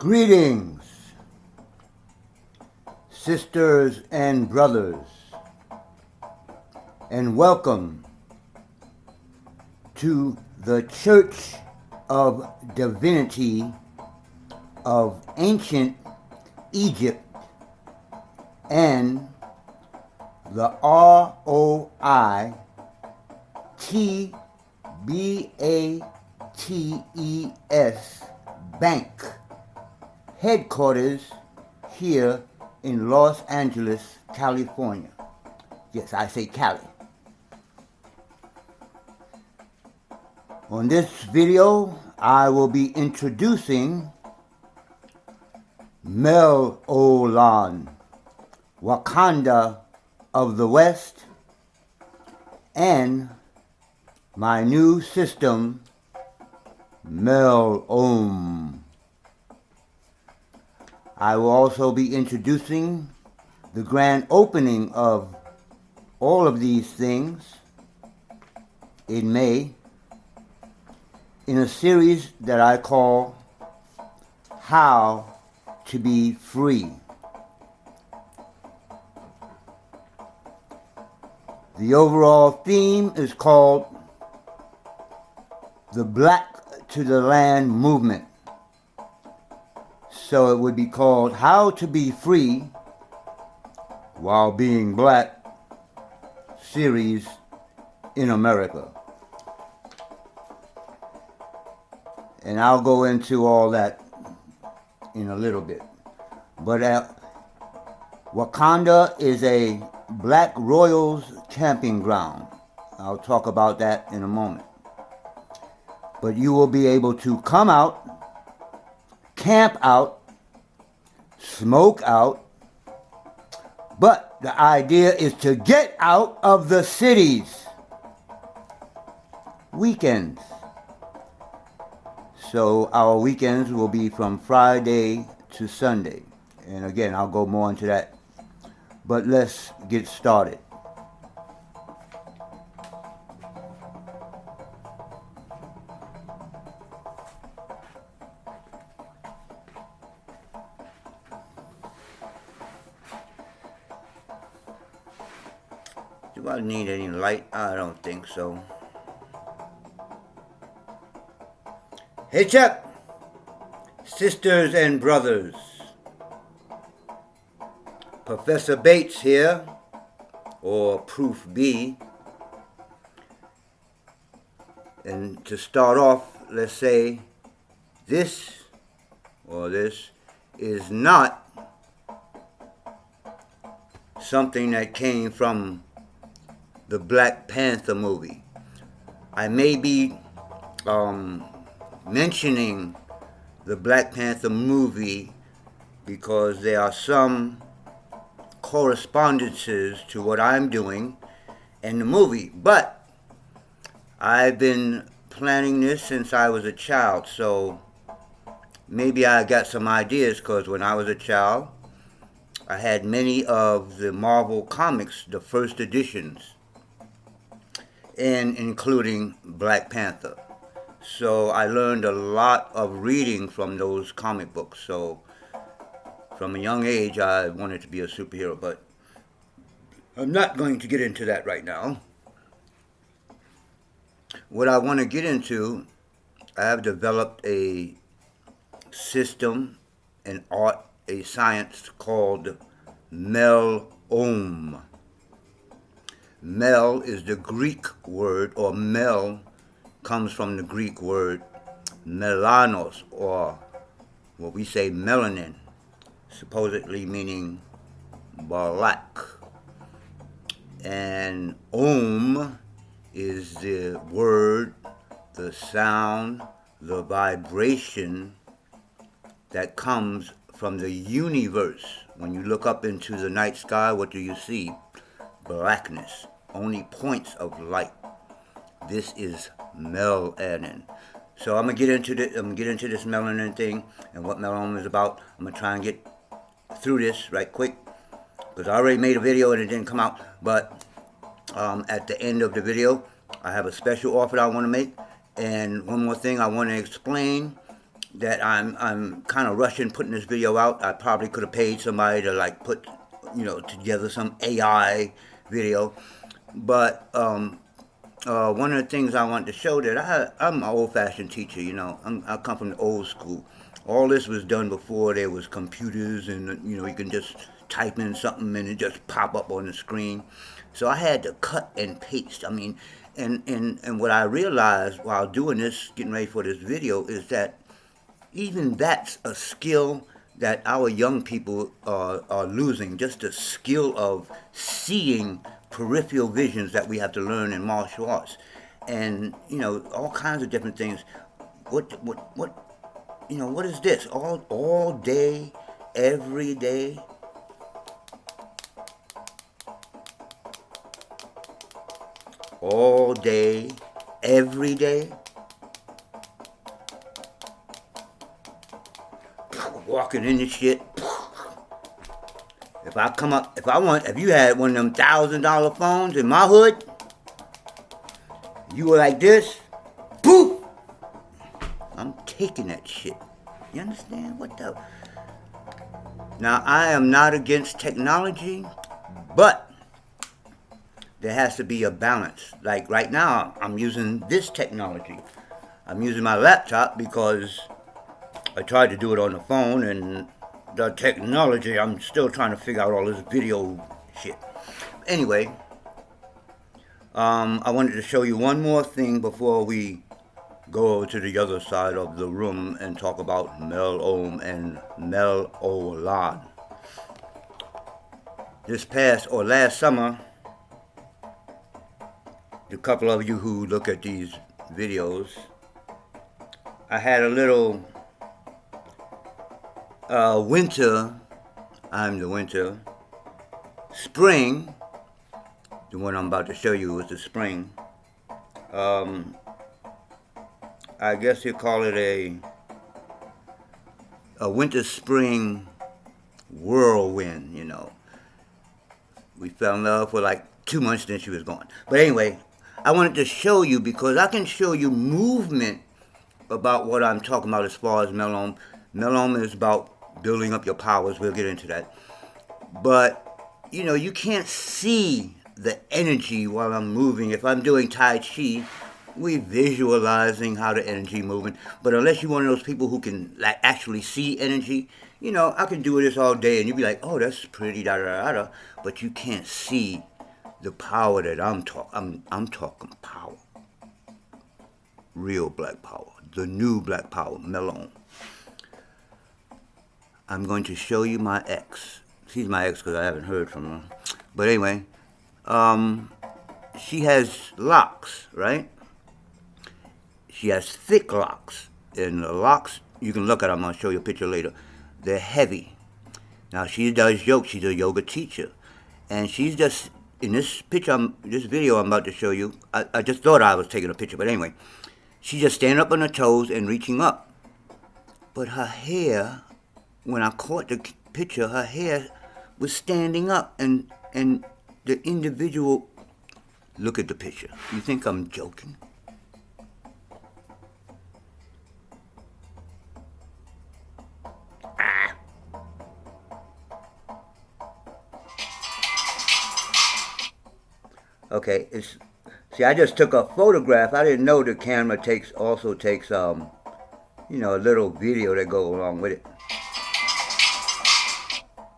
Greetings, sisters and brothers, and welcome to the Church of Divinity of ancient Egypt and the Roi-B.A.T.E.S Bank headquarters here in Los Angeles, California. Yes, I say Cali. On this video, I will be introducing Mel-O-Lan, WaKanDa of the West, and my new system, Mel-Om. I will also be introducing the grand opening of all of these things in May in a series that I call How to Be Free. The overall theme is called the Black to the Land Movement. So it would be called How to Be Free While Being Black series in America. And I'll go into all that in a little bit. But WaKanDa is a Black Royals camping ground. I'll talk about that in a moment. But you will be able to come out, camp out, smoke out, but the idea is to get out of the cities. Weekends. So our weekends will be from Friday to Sunday. And again, I'll go more into that. But let's get started. Do I need any light? I don't think so. Hey, Chuck, sisters and brothers. Professor Bates here, or Prof.B. And to start off, let's say this is not something that came from the Black Panther movie. I may be mentioning the Black Panther movie because there are some correspondences to what I'm doing in the movie, but I've been planning this since I was a child, so maybe I got some ideas, because when I was a child I had many of the Marvel comics, the first editions, and including Black Panther. So I learned a lot of reading from those comic books. So from a young age, I wanted to be a superhero, but I'm not going to get into that right now. What I want to get into, I have developed a system, an art, a science called Mel-Om. Mel is the Greek word, or Mel comes from the Greek word melanos, or what we say melanin, supposedly meaning black. And Om is the word, the sound, the vibration that comes from the universe. When you look up into the night sky, what do you see? Blackness, only points of light. This is melanin. So I'm gonna get into this. Melanin thing and what Mel-Om is about. I'm gonna try and get through this right quick because I already made a video and it didn't come out. But at the end of the video, I have a special offer I want to make. And one more thing, I want to explain that I'm kind of rushing putting this video out. I probably could have paid somebody to like put, together some AI video. But one of the things I wanted to show that I'm an old-fashioned teacher. I come from the old school. All this was done before there was computers, and you can just type in something and it just pop up on the screen. So I had to cut and paste. I mean, and what I realized while doing this, getting ready for this video, is that even that's a skill that our young people are losing. Just the skill of seeing peripheral visions that we have to learn in martial arts, and all kinds of different things. What is this? All day, every day. All day, every day. Walking in this shit. If you had one of them $1,000 phones in my hood, you were like this, poof! I'm taking that shit. You understand? Now, I am not against technology, but there has to be a balance. Like right now, I'm using this technology. I'm using my laptop because I tried to do it on the phone, and the technology, I'm still trying to figure out all this video shit. Anyway, I wanted to show you one more thing before we go over to the other side of the room and talk about Mel-Om and Mel-O-Lan. Last summer, the couple of you who look at these videos, I had a little winter, I'm the winter, spring, the one I'm about to show you is the spring. I guess you call it a winter spring whirlwind, We fell in love for like 2 months, then she was gone. But anyway, I wanted to show you because I can show you movement about what I'm talking about as far as Mel-Om. Mel-Om is about building up your powers. We'll get into that. But, you can't see the energy while I'm moving. If I'm doing Tai Chi, we visualizing how the energy moving. But unless you're one of those people who can like actually see energy, I can do this all day and you'd be like, oh, that's pretty, da da da da. But you can't see the power that I'm talking. I'm talking power. Real black power. The new black power, Mel-Om. I'm going to show you my ex. She's my ex because I haven't heard from her. But anyway, she has locks, right? She has thick locks. And the locks, you can look at them. I'll show you a picture later. They're heavy. Now, she does yoga. She's a yoga teacher. And she's just, in this picture, this video I'm about to show you, I just thought I was taking a picture. But anyway, she's just standing up on her toes and reaching up. But her hair, when I caught the picture, her hair was standing up. And the individual, look at the picture. You think I'm joking? Okay, see, I just took a photograph. I didn't know the camera also takes a little video that go along with it.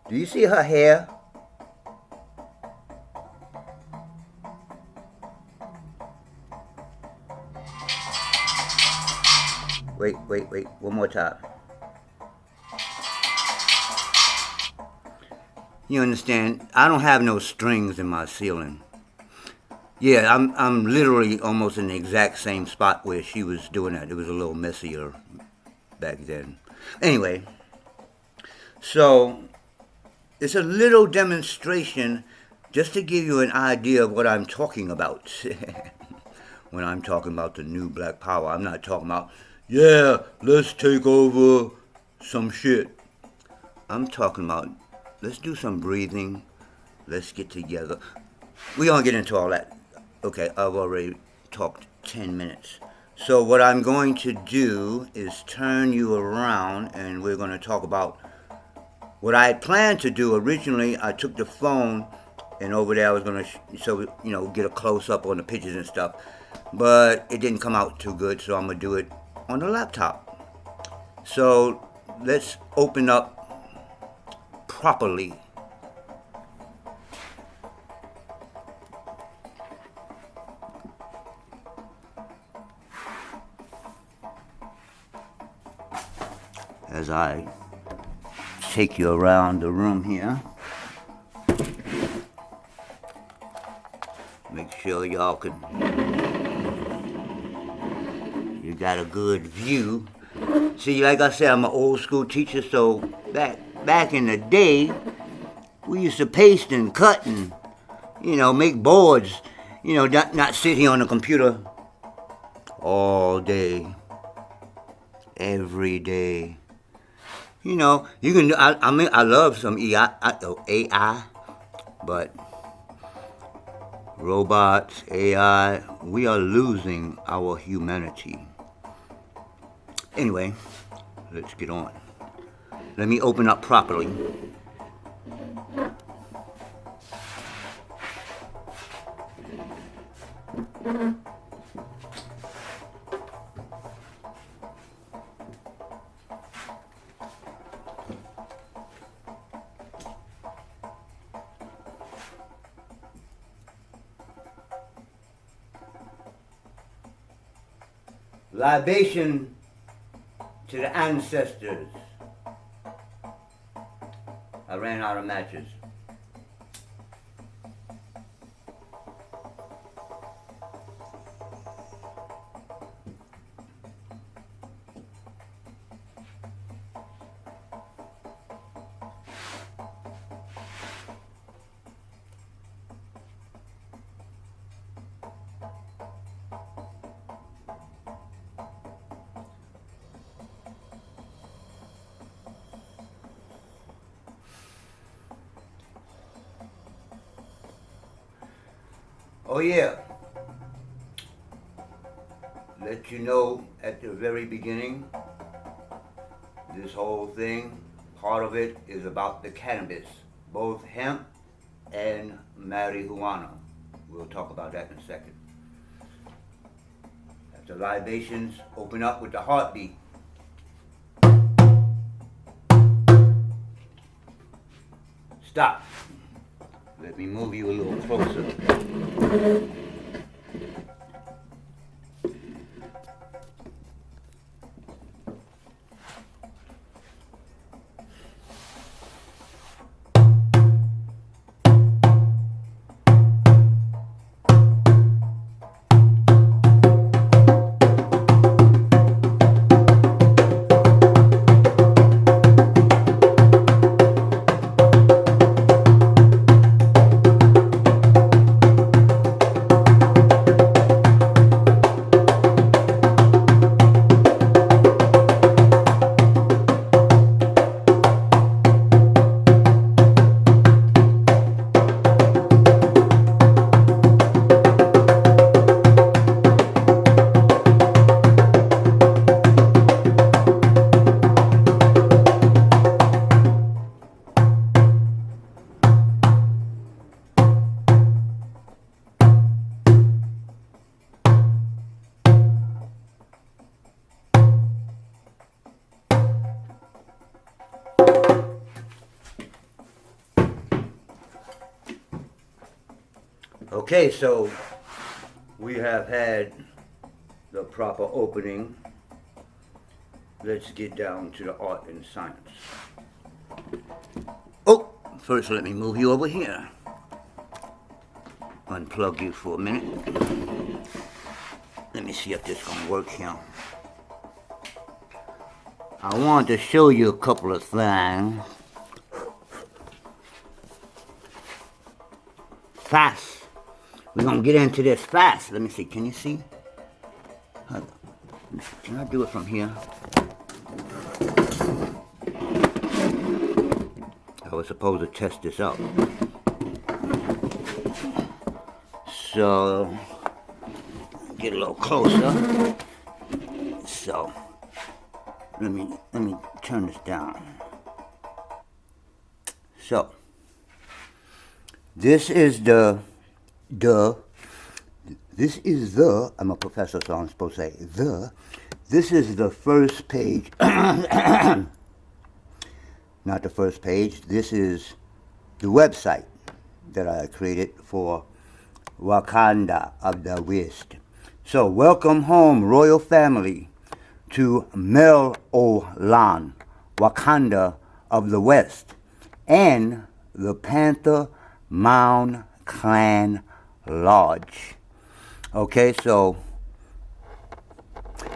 Do you see her hair? Wait, one more time. You understand? I don't have no strings in my ceiling. Yeah, I'm literally almost in the exact same spot where she was doing that. It was a little messier back then. Anyway, so it's a little demonstration just to give you an idea of what I'm talking about. When I'm talking about the new black power, I'm not talking about, yeah, let's take over some shit. I'm talking about, let's do some breathing. Let's get together. We're going to get into all that. Okay, I've already talked 10 minutes. So what I'm going to do is turn you around, and we're going to talk about what I had planned to do originally. I took the phone, and over there I was going to get a close-up on the pictures and stuff. But it didn't come out too good, so I'm going to do it on the laptop. So let's open up properly. As I take you around the room here, make sure y'all can, you got a good view. See, like I said, I'm an old school teacher, so back in the day, we used to paste and cut and, make boards, not sit here on the computer all day, every day. You can. I love some AI, but robots, AI, we are losing our humanity. Anyway, let's get on. Let me open up properly. Libation to the ancestors. I ran out of matches. Oh yeah, let you know at the very beginning, this whole thing, part of it is about the cannabis, both hemp and marijuana. We'll talk about that in a second. After libations, open up with the heartbeat. Stop. Let me move you a little closer. Okay, so we have had the proper opening. Let's get down to the art and science. Oh, first let me move you over here. Unplug you for a minute. Let me see if this is going to work here. I want to show you a couple of things. Fast. We're going to get into this fast. Let me see. Can you see? Can I do it from here? I was supposed to test this out. So, get a little closer. So let me turn this down. So this is I'm a professor, so I'm supposed to say this is the first page. Not the first page. This is the website that I created for WaKanDa of the West. So welcome home, royal family, to Mel-O-Lan, WaKanDa of the West, and the Panther Mound Clan Lodge. Okay, so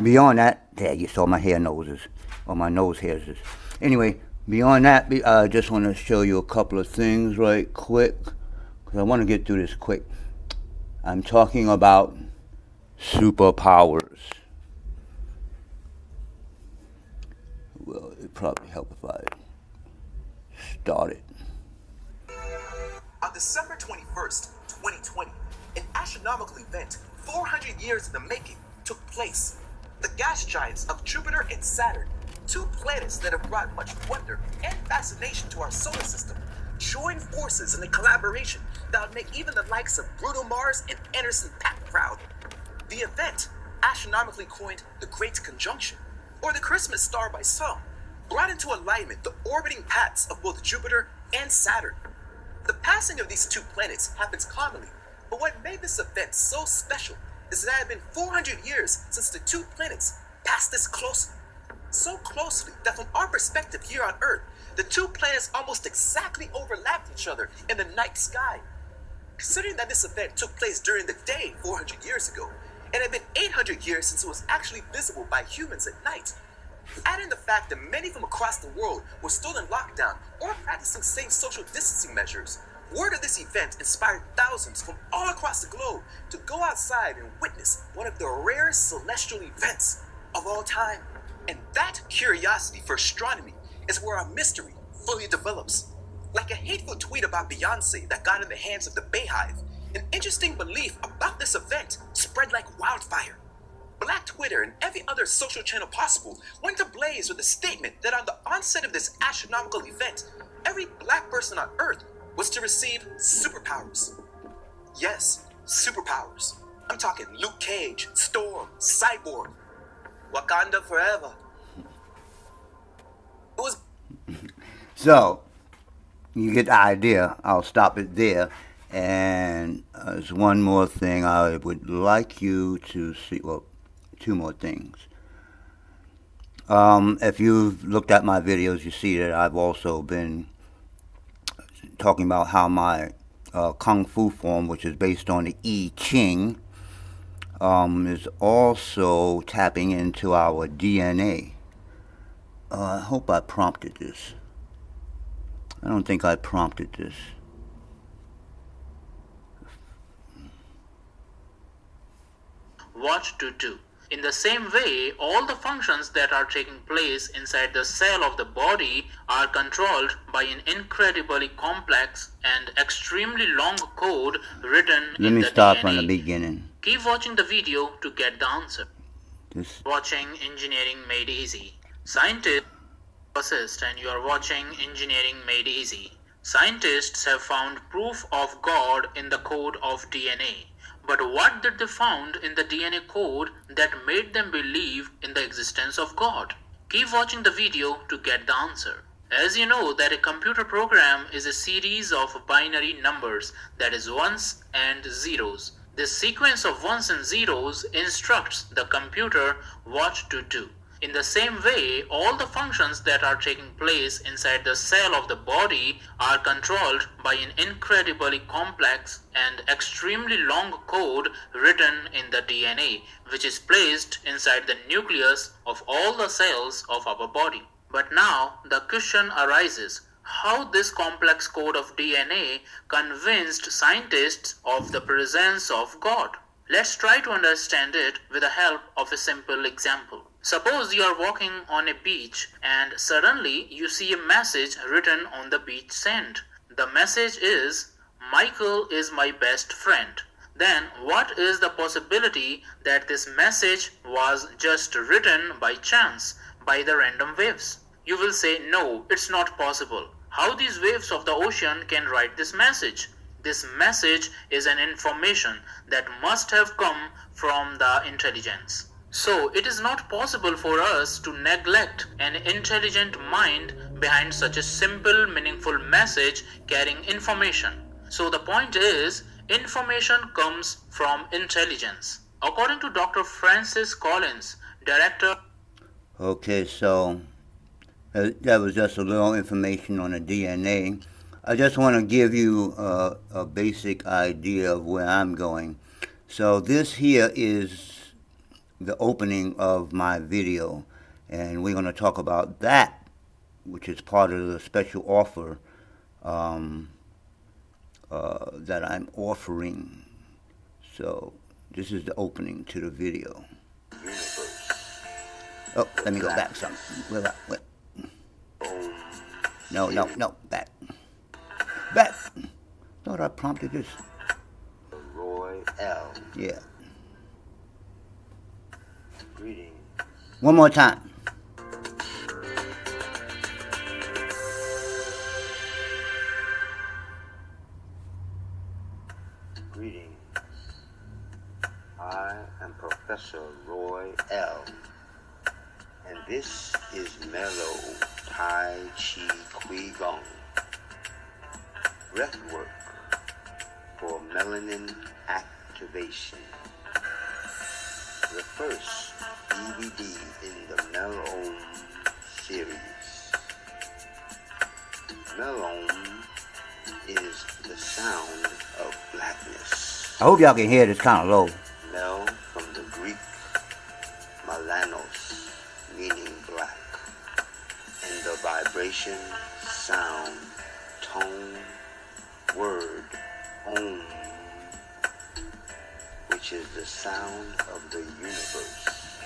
beyond that, there you saw my hair noses, or my nose hairs. Anyway, beyond that, I just want to show you a couple of things right quick, because I want to get through this quick. I'm talking about superpowers. Well, it'd probably help if I started. On December 21st, 2020, an astronomical event 400 years in the making took place. The gas giants of Jupiter and Saturn, two planets that have brought much wonder and fascination to our solar system, joined forces in a collaboration that would make even the likes of Bruno Mars and Anderson .Paak proud. The event, astronomically coined the Great Conjunction, or the Christmas star by some, brought into alignment the orbiting paths of both Jupiter and Saturn. The passing of these two planets happens commonly, but what made this event so special is that it had been 400 years since the two planets passed this closely. So closely that from our perspective here on Earth, the two planets almost exactly overlapped each other in the night sky. Considering that this event took place during the day 400 years ago, it had been 800 years since it was actually visible by humans at night. Add in the fact that many from across the world were still in lockdown or practicing safe social distancing measures, word of this event inspired thousands from all across the globe to go outside and witness one of the rarest celestial events of all time. And that curiosity for astronomy is where our mystery fully develops. Like a hateful tweet about Beyonce that got in the hands of the Bayhive, an interesting belief about this event spread like wildfire. Black Twitter and every other social channel possible went ablaze with the statement that on the onset of this astronomical event, every black person on Earth was to receive superpowers. Yes, superpowers. I'm talking Luke Cage, Storm, Cyborg, WaKanDa forever. It was... So, you get the idea. I'll stop it there. And there's one more thing I would like you to see. Well, two more things. If you've looked at my videos, you see that I've also been talking about how my Kung Fu form, which is based on the I-Ching, is also tapping into our DNA. I hope I prompted this. I don't think I prompted this. What to do. In the same way, all the functions that are taking place inside the cell of the body are controlled by an incredibly complex and extremely long code written in the DNA. Let me start from the beginning. Keep watching the video to get the answer. Watching Engineering Made Easy. Scientists assist, and you are watching Engineering Made Easy. Scientists have found proof of God in the code of DNA. But what did they found in the DNA code that made them believe in the existence of God? Keep watching the video to get the answer. As you know that a computer program is a series of binary numbers, that is ones and zeros. This sequence of ones and zeros instructs the computer what to do. In the same way, all the functions that are taking place inside the cell of the body are controlled by an incredibly complex and extremely long code written in the DNA, which is placed inside the nucleus of all the cells of our body. But now the question arises, how this complex code of DNA convinced scientists of the presence of God? Let's try to understand it with the help of a simple example. Suppose you are walking on a beach and suddenly you see a message written on the beach sand. The message is, Michael is my best friend. then what is the possibility that this message was just written by chance by the random waves? You will say, no, it's not possible. How these waves of the ocean can write this message? This message is an information that must have come from the intelligence. So it is not possible for us to neglect an intelligent mind behind such a simple, meaningful message carrying information. So the point is, information comes from intelligence. According to Dr. Francis Collins, director. Okay, so that was just a little information on the DNA. I just want to give you a basic idea of where I'm going. So this here is the opening of my video, and we're going to talk about that, which is part of the special offer that I'm offering. So this is the opening to the video. Oh, let me go back some. No, back. Back. Thought I prompted this. Roi-El. Yeah. Greetings. One more time. Greetings. I am Professor Roi-El, and this is Tai Chi Kui Gong, breathwork for melanin activation. The first DVD in the Mel-Om series. Mel-Om is the sound of blackness. I hope y'all can hear this kind of low. Mel from the Greek Malanos, meaning black, and the vibration, sound, tone, word, Om, which is the sound of the universe,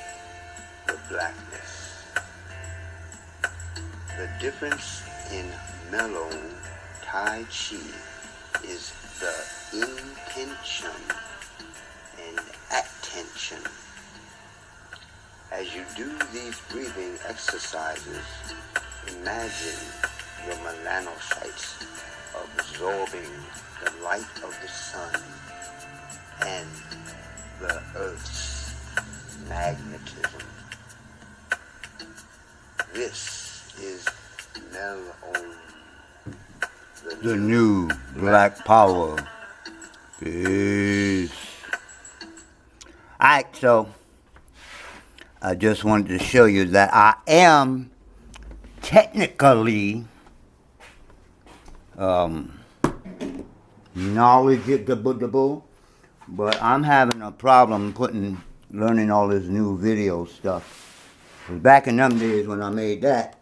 the blackness. The difference in Mel-Om Tai Chi is the intention and attention. As you do these breathing exercises, imagine your melanocytes absorbing the light of the sun and the earth's magnetism. This is Mel-Om, The new black power. Peace. Alright, so I just wanted to show you that I am technically knowledgeable, but I'm having a problem learning all this new video stuff. 'Cause back in them days when I made that,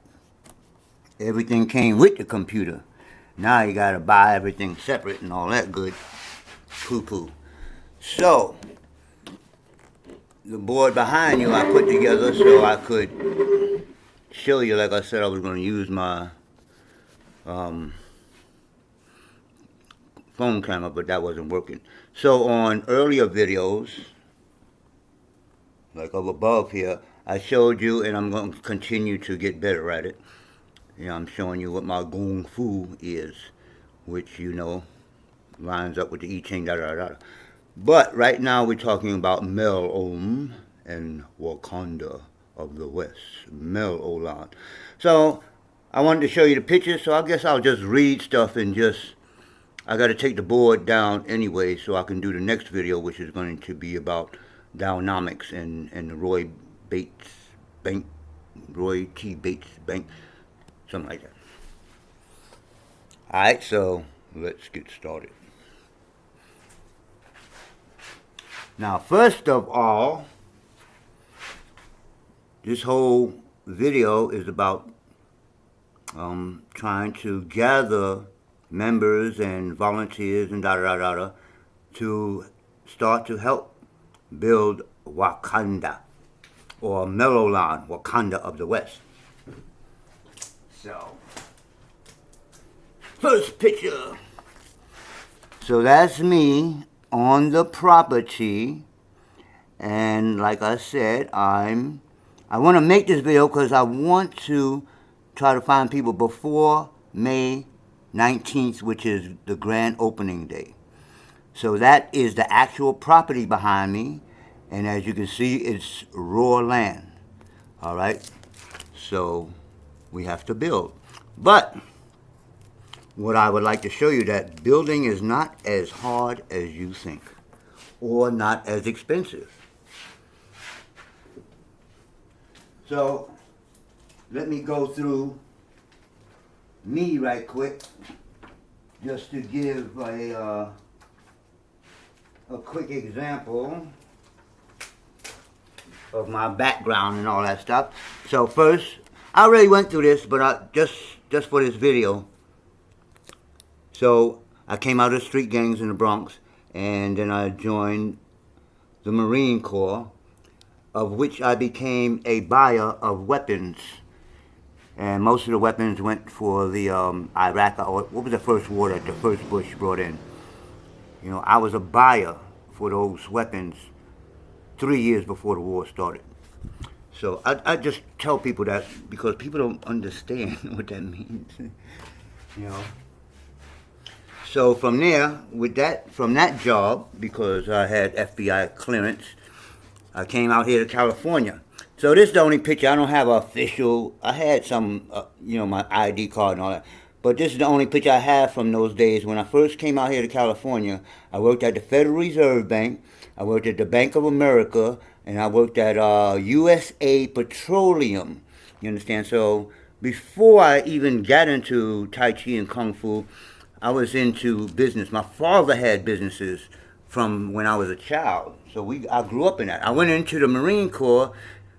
everything came with the computer. Now you gotta buy everything separate and all that good poo-poo. So, the board behind you I put together so I could show you, like I said, I was going to use my phone camera, but that wasn't working. So on earlier videos, like up above here, I showed you, and I'm going to continue to get better at it. I'm showing you what my Kung Fu is, which, lines up with the I-Ching, But right now we're talking about Mel-Om and WaKanDa of the West, Mel-O-Lan. So I wanted to show you the pictures, so I guess I'll just read stuff and I got to take the board down anyway so I can do the next video, which is going to be about dynamics and the Roi T. Bates Bank, something like that. Alright, so let's get started. Now, first of all, this whole video is about trying to gather members and volunteers and to start to help build WaKanDa, or Mel-O-Lan, WaKanDa of the West. So, first picture. So that's me on the property. And like I said, I want to make this video because I want to try to find people before May 19th, which is the grand opening day. So that is the actual property behind me. And as you can see, it's raw land. All right. So we have to build. But what I would like to show you, that building is not as hard as you think, or not as expensive. So let me go through me right quick, just to give a quick example of my background and all that stuff. So first, I already went through this, but just for this video. So I came out of the street gangs in the Bronx, and then I joined the Marine Corps, of which I became a buyer of weapons. And most of the weapons went for the Iraq, or what was the first war that the first Bush brought in. You know, I was a buyer for those weapons 3 years before the war started. So I just tell people that because people don't understand what that means, you know. So from there, from that job, because I had FBI clearance, I came out here to California. So this is the only picture. I don't have an official. I had some, you know, my ID card and all that. But this is the only picture I have from those days. When I first came out here to California, I worked at the Federal Reserve Bank. I worked at the Bank of America. And I worked at USA Petroleum. You understand? So before I even got into Tai Chi and Kung Fu, I was into business. My father had businesses from when I was a child. So I grew up in that. I went into the Marine Corps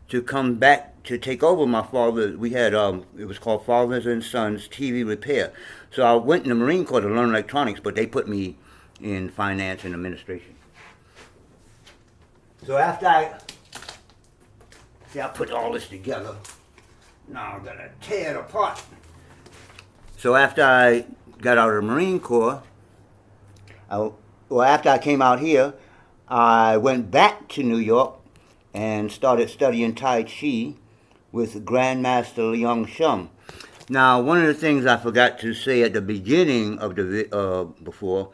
to come back to take over my father. We had, it was called Fathers and Sons TV Repair. So I went in the Marine Corps to learn electronics, but they put me in finance and administration. So after I put all this together, now I'm going to tear it apart. So after I got out of the Marine Corps, after I came out here, I went back to New York and started studying Tai Chi with Grandmaster Leung Shum. Now, one of the things I forgot to say at the beginning of the before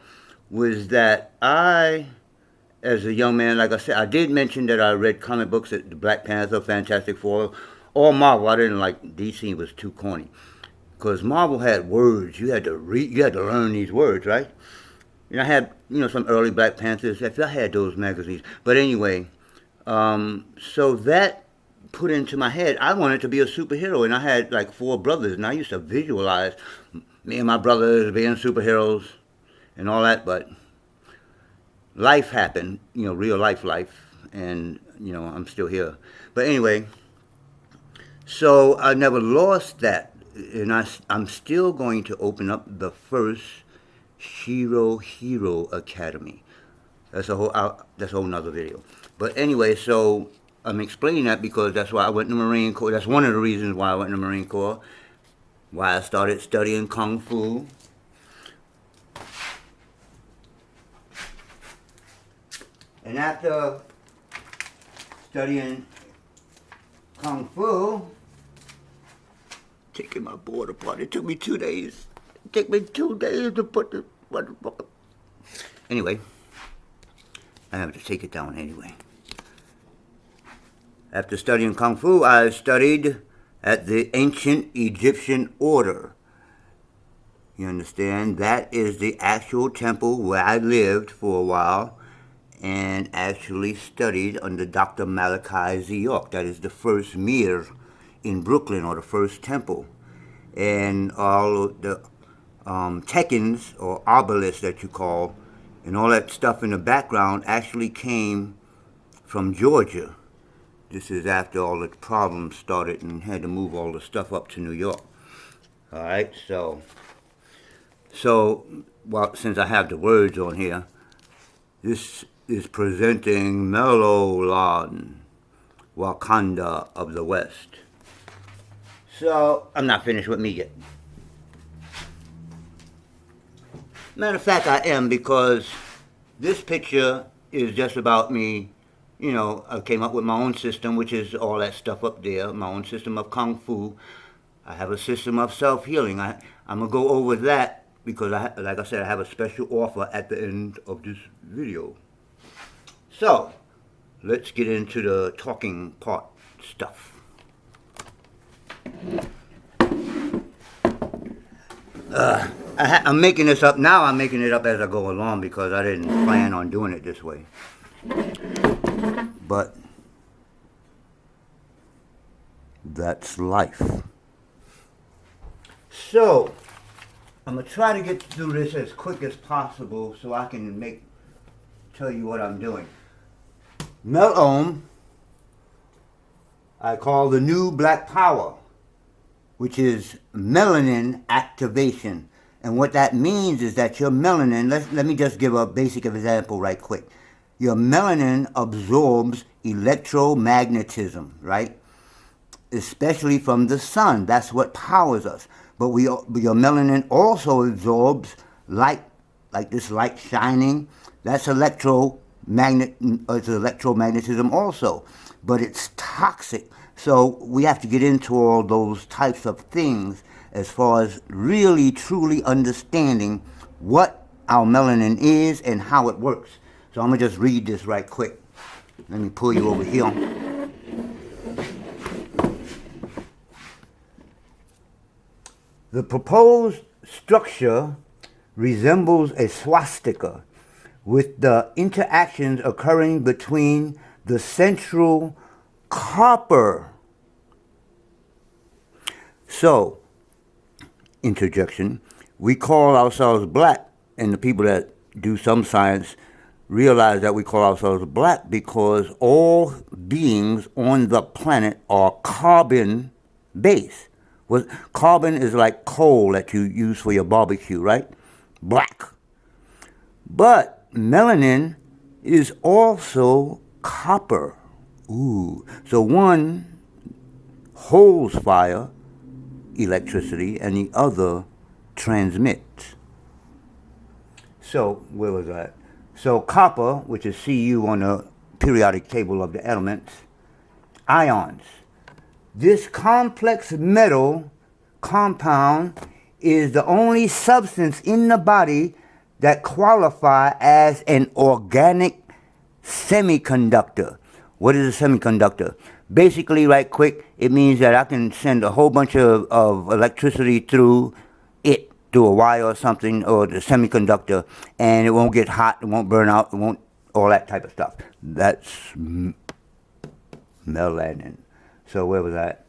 was that as a young man, like I said, I did mention that I read comic books, the Black Panther, Fantastic Four, or Marvel. I didn't like DC; was too corny. Because Marvel had words, you had to read, you had to learn these words, right? And I had, you know, some early Black Panthers. I had those magazines. But anyway, so that put into my head, I wanted to be a superhero, and I had like 4 brothers, and I used to visualize me and my brothers being superheroes and all that, but life happened, you know, real life, and, you know, I'm still here. But anyway, so I never lost that, and I'm still going to open up the first Shiro Hero Academy. That's a whole nother video. But anyway, so I'm explaining that because that's why I went in the Marine Corps. That's one of the reasons why I went in the Marine Corps, why I started studying Kung Fu. And after studying Kung Fu, taking my board apart, it took me 2 days. It took me 2 days to put the motherfucker. Anyway, I have to take it down anyway. After studying Kung Fu, I studied at the ancient Egyptian order. You understand? That is the actual temple where I lived for a while and actually studied under Dr. Malachi Z. York. That is the first mir in Brooklyn, or the first temple. And all of the tekins, or obelisks that you call, and all that stuff in the background actually came from Georgia. This is after all the problems started and had to move all the stuff up to New York. All right, so well, since I have the words on here, this is presenting Mel-O-Lan, WaKanDa of the West. So, I'm not finished with me yet. Matter of fact, I am, because this picture is just about me. You know, I came up with my own system, which is all that stuff up there, my own system of Kung Fu. I have a system of self-healing. I'm going to go over that because, like I said, I have a special offer at the end of this video. So, let's get into the talking part stuff. I'm making this up now. I'm making it up as I go along because I didn't plan on doing it this way. But that's life. So I'm gonna try to get through this as quick as possible so I can tell you what I'm doing. Mel-Om I call the new black power, which is melanin activation. And what that means is that your melanin, let me just give a basic example right quick. Your melanin absorbs electromagnetism, right? Especially from the sun. That's what powers us. But your melanin also absorbs light, like this light shining. That's electromagnetism also. But it's toxic. So we have to get into all those types of things as far as really, truly understanding what our melanin is and how it works. So I'm going to just read this right quick. Let me pull you over here. The proposed structure resembles a swastika with the interactions occurring between the central copper. So, interjection, we call ourselves black, and the people that do some science realize that we call ourselves black because all beings on the planet are carbon-based. Carbon is like coal that you use for your barbecue, right? Black. But melanin is also copper. Ooh. So one holds fire, electricity, and the other transmits. So, where was that? So copper, which is Cu on the periodic table of the elements, ions. This complex metal compound is the only substance in the body that qualify as an organic semiconductor. What is a semiconductor? Basically, right quick, it means that I can send a whole bunch of electricity through a wire or something, or the semiconductor, and it won't get hot, it won't burn out, it won't, all that type of stuff. That's melanin. So where was that?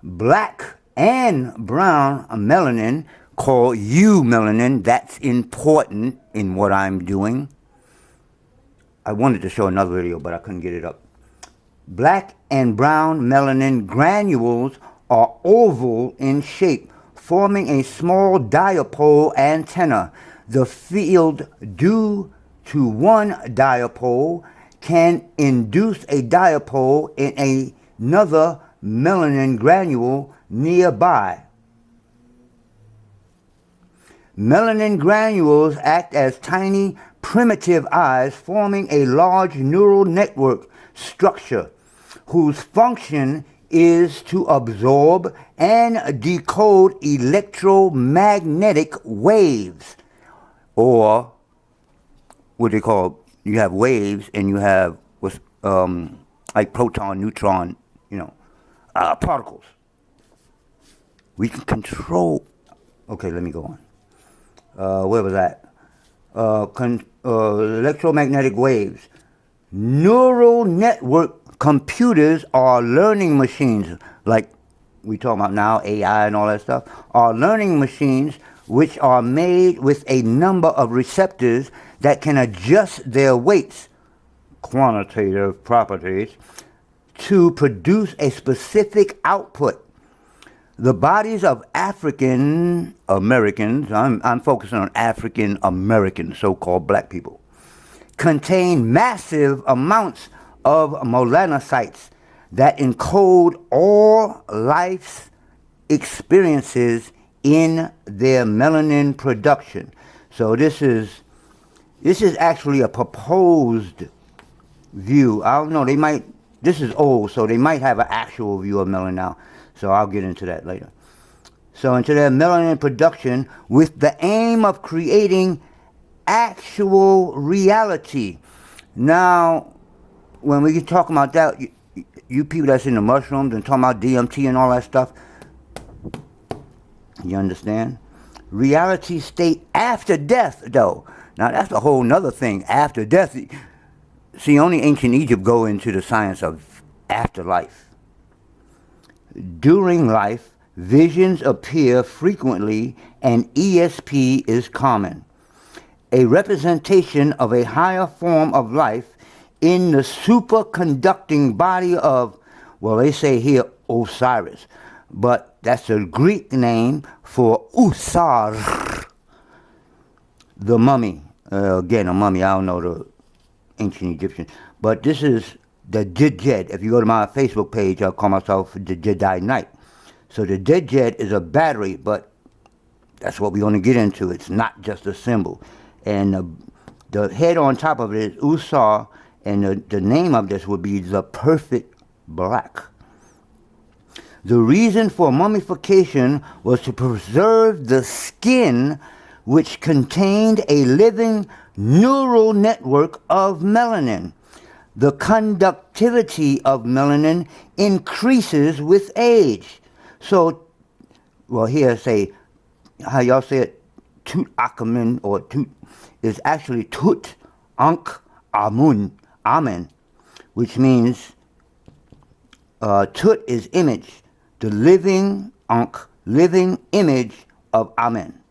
Black and brown melanin, called eumelanin. That's important in what I'm doing. I wanted to show another video, but I couldn't get it up. Black and brown melanin granules are oval in shape, forming a small dipole antenna. The field due to one dipole can induce a dipole in another melanin granule nearby. Melanin granules act as tiny primitive eyes, forming a large neural network structure whose function is to absorb and decode electromagnetic waves, or what they call, you have waves and you have what's like proton, neutron, particles. We can control. Okay, let me go on. Where was that? Electromagnetic waves. Neural network computers are learning machines, like we talk about now, AI and all that stuff, are learning machines which are made with a number of receptors that can adjust their weights, quantitative properties, to produce a specific output. The bodies of African Americans, I'm focusing on African American so-called black people, contain massive amounts of melanocytes that encode all life's experiences in their melanin production. So this is This is actually a proposed view. I don't know, they might, this is old, so they might have an actual view of melanin now. So I'll get into that later. So into their melanin production with the aim of creating actual reality. Now, when we talk about that, you people that's in the mushrooms and talking about DMT and all that stuff, you understand? Reality state after death, though. Now, that's a whole nother thing. After death. See, only ancient Egypt go into the science of afterlife. During life, visions appear frequently and ESP is common. A representation of a higher form of life in the superconducting body of, well, they say here Osiris, but that's a Greek name for Usar, the mummy. Again, a mummy, I don't know the ancient Egyptian, but this is the Djed. If you go to my Facebook page, I'll call myself the Jedi Knight. So the Djed is a battery, but that's what we're going to get into. It's not just a symbol. And the head on top of it is Usar, and the name of this would be the perfect black. The reason for mummification was to preserve the skin, which contained a living neural network of melanin. The conductivity of melanin increases with age. So, well, here say, how y'all say it, Tut-Akamen, or Tut, is actually Tut-Ankh-Amun, which means Tut is image, the living Ankh, living image of Amen.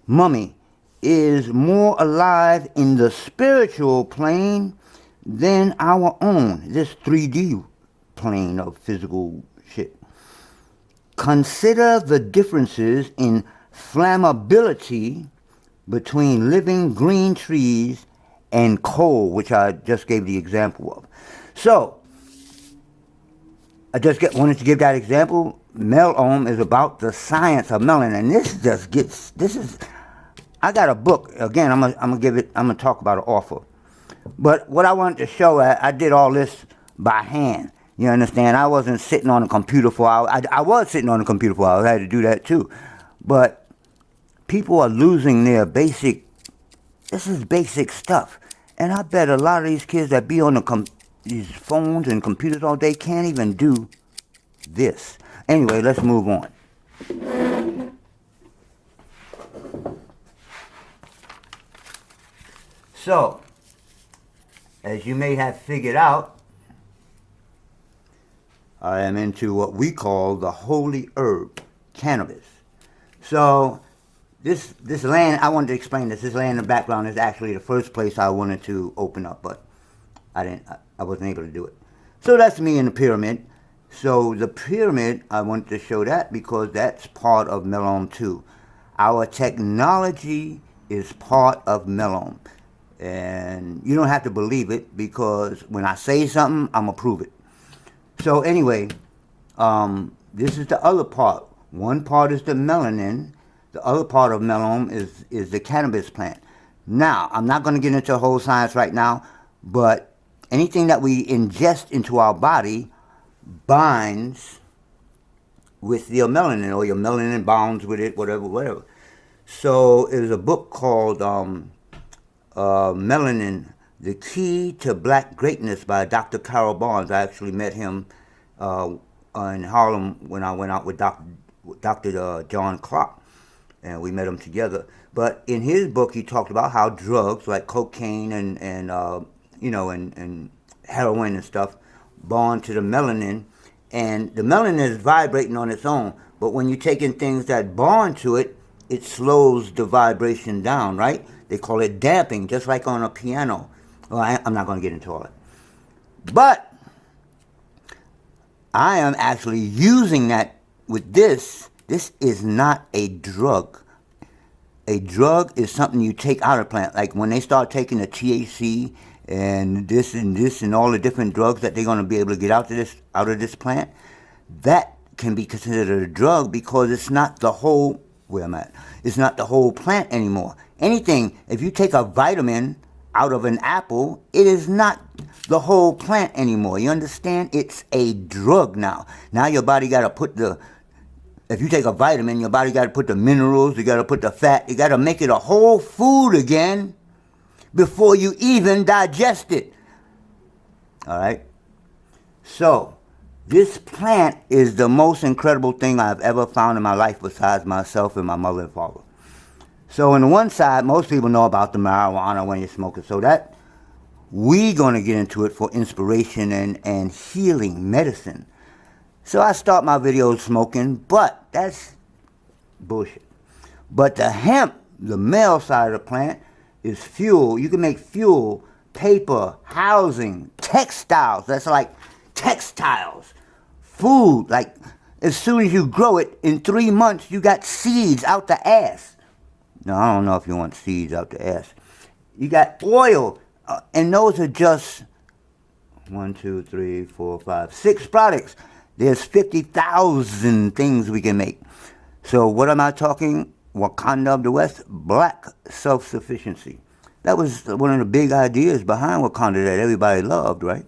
Mummy is more alive in the spiritual plane than our own, this 3D plane of physical shit. Consider the differences in flammability between living green trees and coal, which I just gave the example of. So, I just wanted to give that example. Mel-Om is about the science of melanin, and this just gets, this is, I got a book, again, I'm gonna talk about an author. But what I wanted to show, I did all this by hand. You understand? I wasn't sitting on a computer for hours. I was sitting on a computer for hours. I had to do that too. But people are losing their basic, this is basic stuff. And I bet a lot of these kids that be on these phones and computers all day can't even do this. Anyway, let's move on. So, as you may have figured out, I am into what we call the holy herb, cannabis. So, this land, I wanted to explain this. This land in the background is actually the first place I wanted to open up, but I wasn't able to do it. So that's me in the pyramid. So the pyramid, I wanted to show that because that's part of Mel-Om too. Our technology is part of Mel-Om. And you don't have to believe it because when I say something, I'm going to prove it. So anyway, this is the other part. One part is the melanin. The other part of Mel-Om is the cannabis plant. Now, I'm not going to get into the whole science right now, but anything that we ingest into our body binds with your melanin, or your melanin bonds with it, whatever. So there's a book called Melanin, The Key to Black Greatness by Dr. Carol Barnes. I actually met him in Harlem when I went out with Dr. John Clark, and we met him together. But in his book, he talked about how drugs like cocaine and heroin and stuff bond to the melanin, and the melanin is vibrating on its own. But when you're taking things that bond to it, it slows the vibration down, right? They call it damping, just like on a piano. Well, I'm not going to get into all that. But I am actually using that with this. This is not a drug. A drug is something you take out of a plant. Like when they start taking the THC and this and all the different drugs that they're going to be able to get out of this plant, that can be considered a drug because it's not the whole where I'm at. It's not the whole plant anymore. Anything, if you take a vitamin out of an apple, it is not the whole plant anymore. You understand? It's a drug now. Now your body got to put the, if you take a vitamin, your body got to put the minerals, you got to put the fat, you got to make it a whole food again before you even digest it. All right? So, this plant is the most incredible thing I've ever found in my life besides myself and my mother and father. So on the one side, most people know about the marijuana when you smoke it. So that, we're going to get into it for inspiration and healing medicine. So I start my videos smoking, but that's bullshit. But the hemp, the male side of the plant, is fuel. You can make fuel, paper, housing, textiles. That's like textiles. Food, like as soon as you grow it, in 3 months, you got seeds out the ass. No, I don't know if you want seeds out the ass. You got oil, and those are just 1, 2, 3, 4, 5, 6 products. There's 50,000 things we can make. So what am I talking? WaKanDa of the West, black self-sufficiency. That was one of the big ideas behind WaKanDa that everybody loved, right?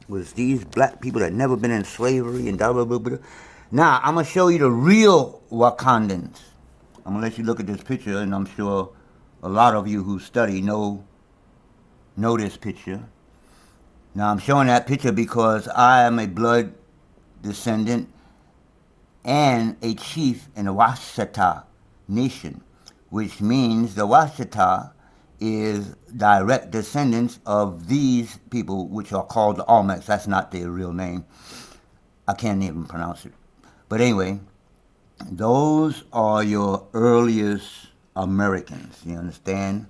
Was these black people that never been in slavery and blah, blah, blah, blah. Now, I'm going to show you the real Wakandans. I'm going to let you look at this picture, and I'm sure a lot of you who study know this picture. Now, I'm showing that picture because I am a blood descendant and a chief in the Washita nation, which means the Washita is direct descendants of these people, which are called the Olmecs. That's not their real name. I can't even pronounce it. But anyway, those are your earliest Americans. You understand?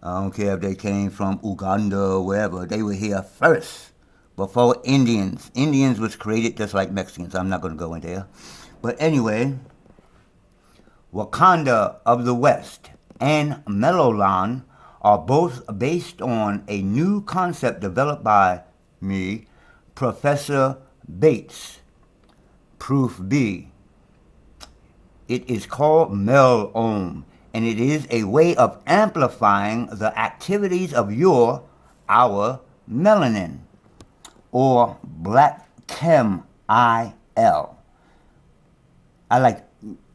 I don't care if they came from Uganda or wherever. They were here first, before Indians. Indians was created just like Mexicans. I'm not going to go in there. But anyway, WaKanDa of the West and Mel-O-Lan are both based on a new concept developed by me, Professor Bates, Prof.B. It is called Mel-Om, and it is a way of amplifying the activities of our melanin, or black chem I-L.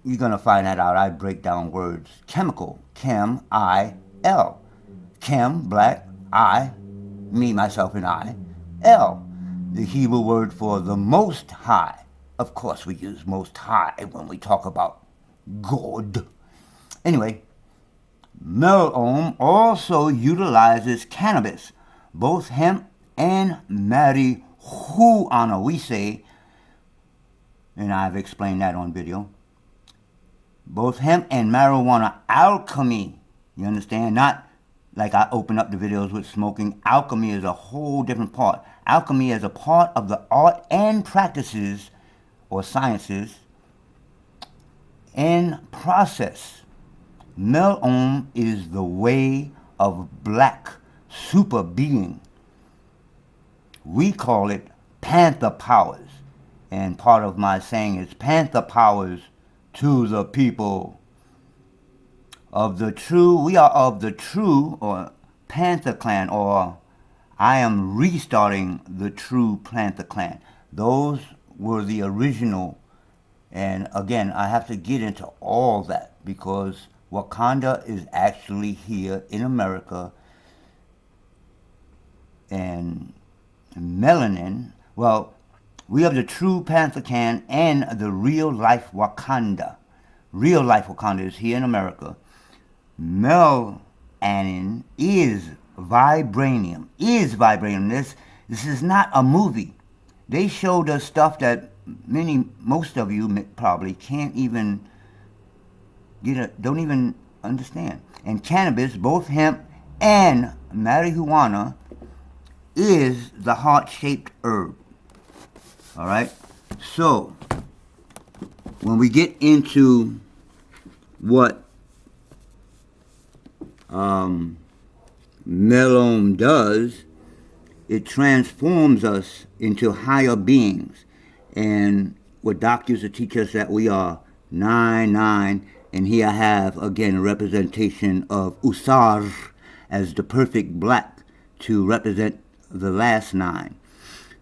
You're going to find that out. I break down words. Chemical, chem, I-L. Chem, black, I, me, myself, and I, L. The Hebrew word for the Most High. Of course, we use Most High when we talk about God. Anyway, Mel-Om also utilizes cannabis, both hemp and marijuana, we say, and I've explained that on video. Both hemp and marijuana alchemy, you understand? Not like I open up the videos with smoking. Alchemy is a whole different part. Alchemy is a part of the art and practices or sciences and process. Mel-Om is the way of black super being. We call it Panther powers. And part of my saying is Panther powers to the people of the true. We are of the true or Panther clan, or I am restarting the true Panther clan. Those were the original. And again, I have to get into all that because WaKanDa is actually here in America. And melanin, well, we have the true Panther clan and the real life WaKanDa. Real life WaKanDa is here in America. Melanin is vibranium. This is not a movie. They showed us stuff that most of you probably can't even don't even understand. And cannabis, both hemp and marijuana, is the heart-shaped herb. All right? So, when we get into what Mel-Om does, it transforms us into higher beings. And what doctors teach us that we are 9, 9. And here I have, again, a representation of Usar as the perfect black to represent the last 9.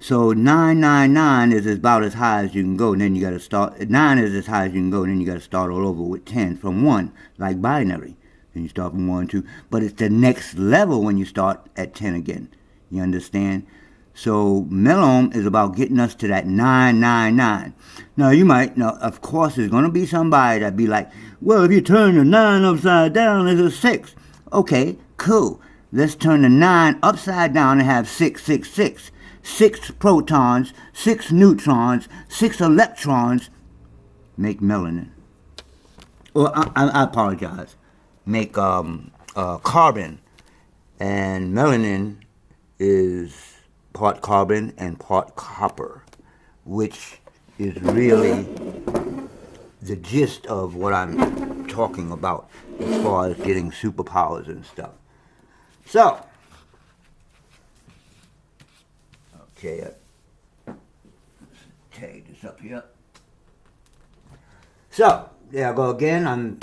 So 999 is about as high as you can go, and then you got to start. 9 is as high as you can go, and then you got to start all over with 10 from 1, like binary. Then you start from 1, 2. But it's the next level when you start at 10 again. You understand? So Mel-Om is about getting us to that 999. Now you might, now of course there's going to be somebody that be like, well, if you turn the 9 upside down, it's a 6. Okay, cool. Let's turn the 9 upside down and have 666. 6 protons, 6 neutrons, 6 electrons make melanin. Well, I apologize. Make carbon. And melanin is part carbon and part copper, which is really the gist of what I'm talking about as far as getting superpowers and stuff. So, okay, let's tag this up here. So, there I go again. I'm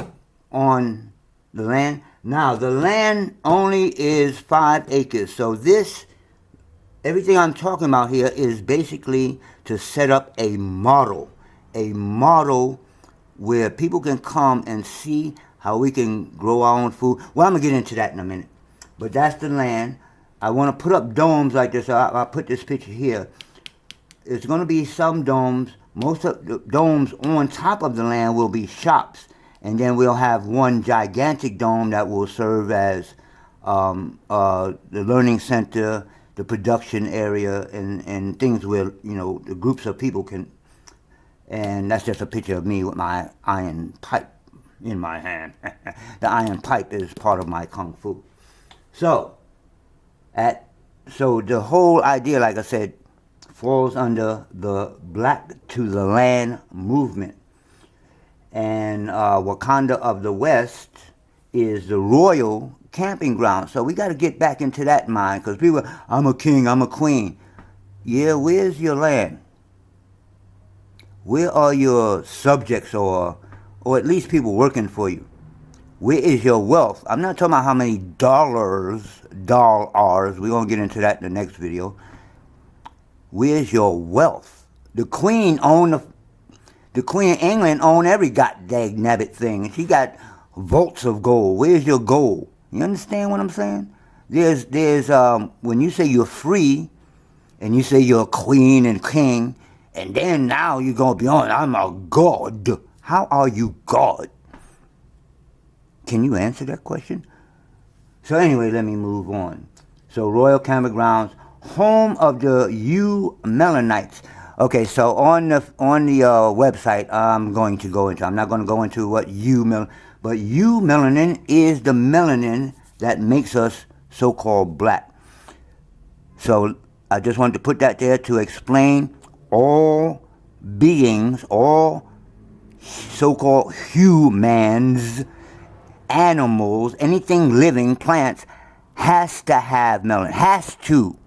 on the land. Now, the land only is 5 acres. So this, everything I'm talking about here is basically to set up a model where people can come and see how we can grow our own food. Well, I'm going to get into that in a minute. But that's the land. I want to put up domes like this. I'll put this picture here. It's going to be some domes. Most of the domes on top of the land will be shops. And then we'll have one gigantic dome that will serve as the learning center, the production area, and things where, you know, the groups of people can. And that's just a picture of me with my iron pipe in my hand. The iron pipe is part of my kung fu. So the whole idea, like I said, falls under the Black to the Land movement. And WaKanDa of the West is the royal camping ground. So we got to get back into that mind, because people, I'm a king, I'm a queen. Yeah, where's your land? Where are your subjects, or at least people working for you? Where is your wealth? I'm not talking about how many dollars, we're going to get into that in the next video. Where's your wealth? The Queen owned the Queen of England owned every goddamn nabbit thing. She got vaults of gold. Where's your gold? You understand what I'm saying? There's when you say you're free, and you say you're a queen and king, and then now you're going beyond, I'm a god. How are you God? Can you answer that question? So anyway, let me move on. So Royal Campgrounds, home of the Melanites. Okay, so on the website, I'm going to go into. I'm not going to go into what but melanin is the melanin that makes us so-called black. So I just wanted to put that there to explain all beings, all so-called humans, animals, anything living, plants, has to have melanin. Has to.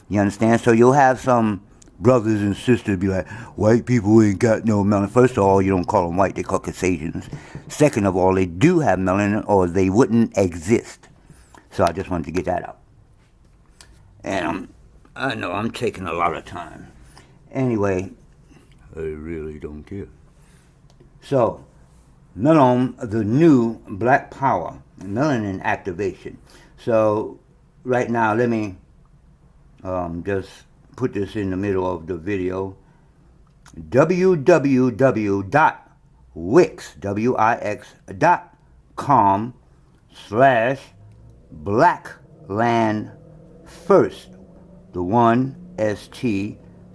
You understand? So you'll have some brothers and sisters be like, white people ain't got no melanin. First of all, you don't call them white, they call Caucasians. Second of all, they do have melanin, or they wouldn't exist. So I just wanted to get that out. And I know I'm taking a lot of time. Anyway, I really don't care. So, Mel-Om, the new black power, melanin activation. So, right now, let me just put this in the middle of the video. www.wix.com/blacklandfirst, the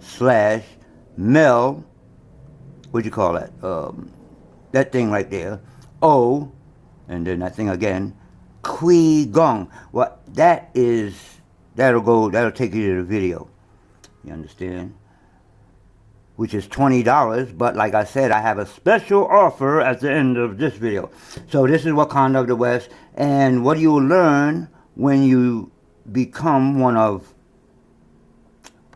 1st/Mel, what'd you call that? That thing right there, O, and then that thing again, Qui Gong. Well, that'll take you to the video. You understand? Which is $20, but like I said, I have a special offer at the end of this video. So this is WaKanDa of the West, and what you will learn when you become one of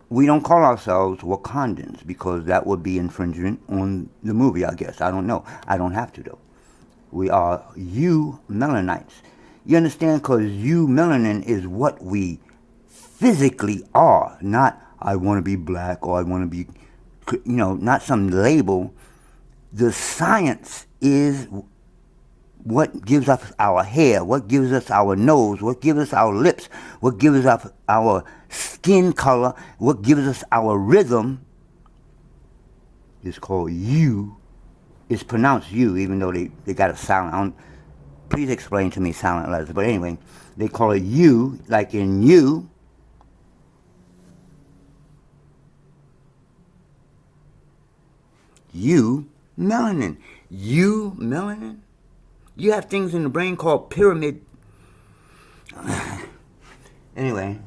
we don't call ourselves Wakandans because that would be infringement on the movie, I guess. I don't know. I don't have to, though. We are you Melanites. You understand? Because you melanin is what we physically are, not I want to be black or I want to be, not some label. The science is what gives us our hair, what gives us our nose, what gives us our lips, what gives us our skin color, what gives us our rhythm is called you. It's pronounced you, even though they got a silent. Please explain to me silent letters. But anyway, they call it you, like in you. You, melanin. You, melanin. You have things in the brain called pyramid. Anyway,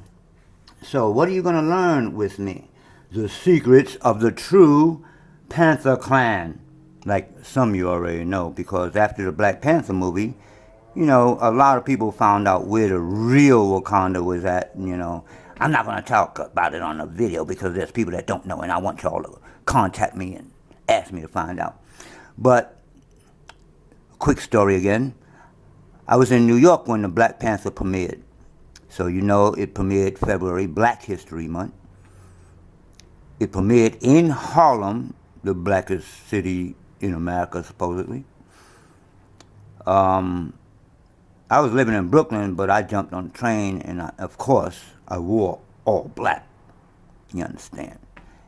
so what are you going to learn with me? The secrets of the true Panther Klan. Like some of you already know, because after the Black Panther movie, a lot of people found out where the real WaKanDa was at. I'm not going to talk about it on the video because there's people that don't know, and I want y'all to contact me and ask me to find out. But quick story again. I was in New York when the Black Panther premiered. So it premiered February, Black History Month. It premiered in Harlem, the blackest city in America, supposedly. I was living in Brooklyn, but I jumped on the train, and of course, I wore all black. You understand?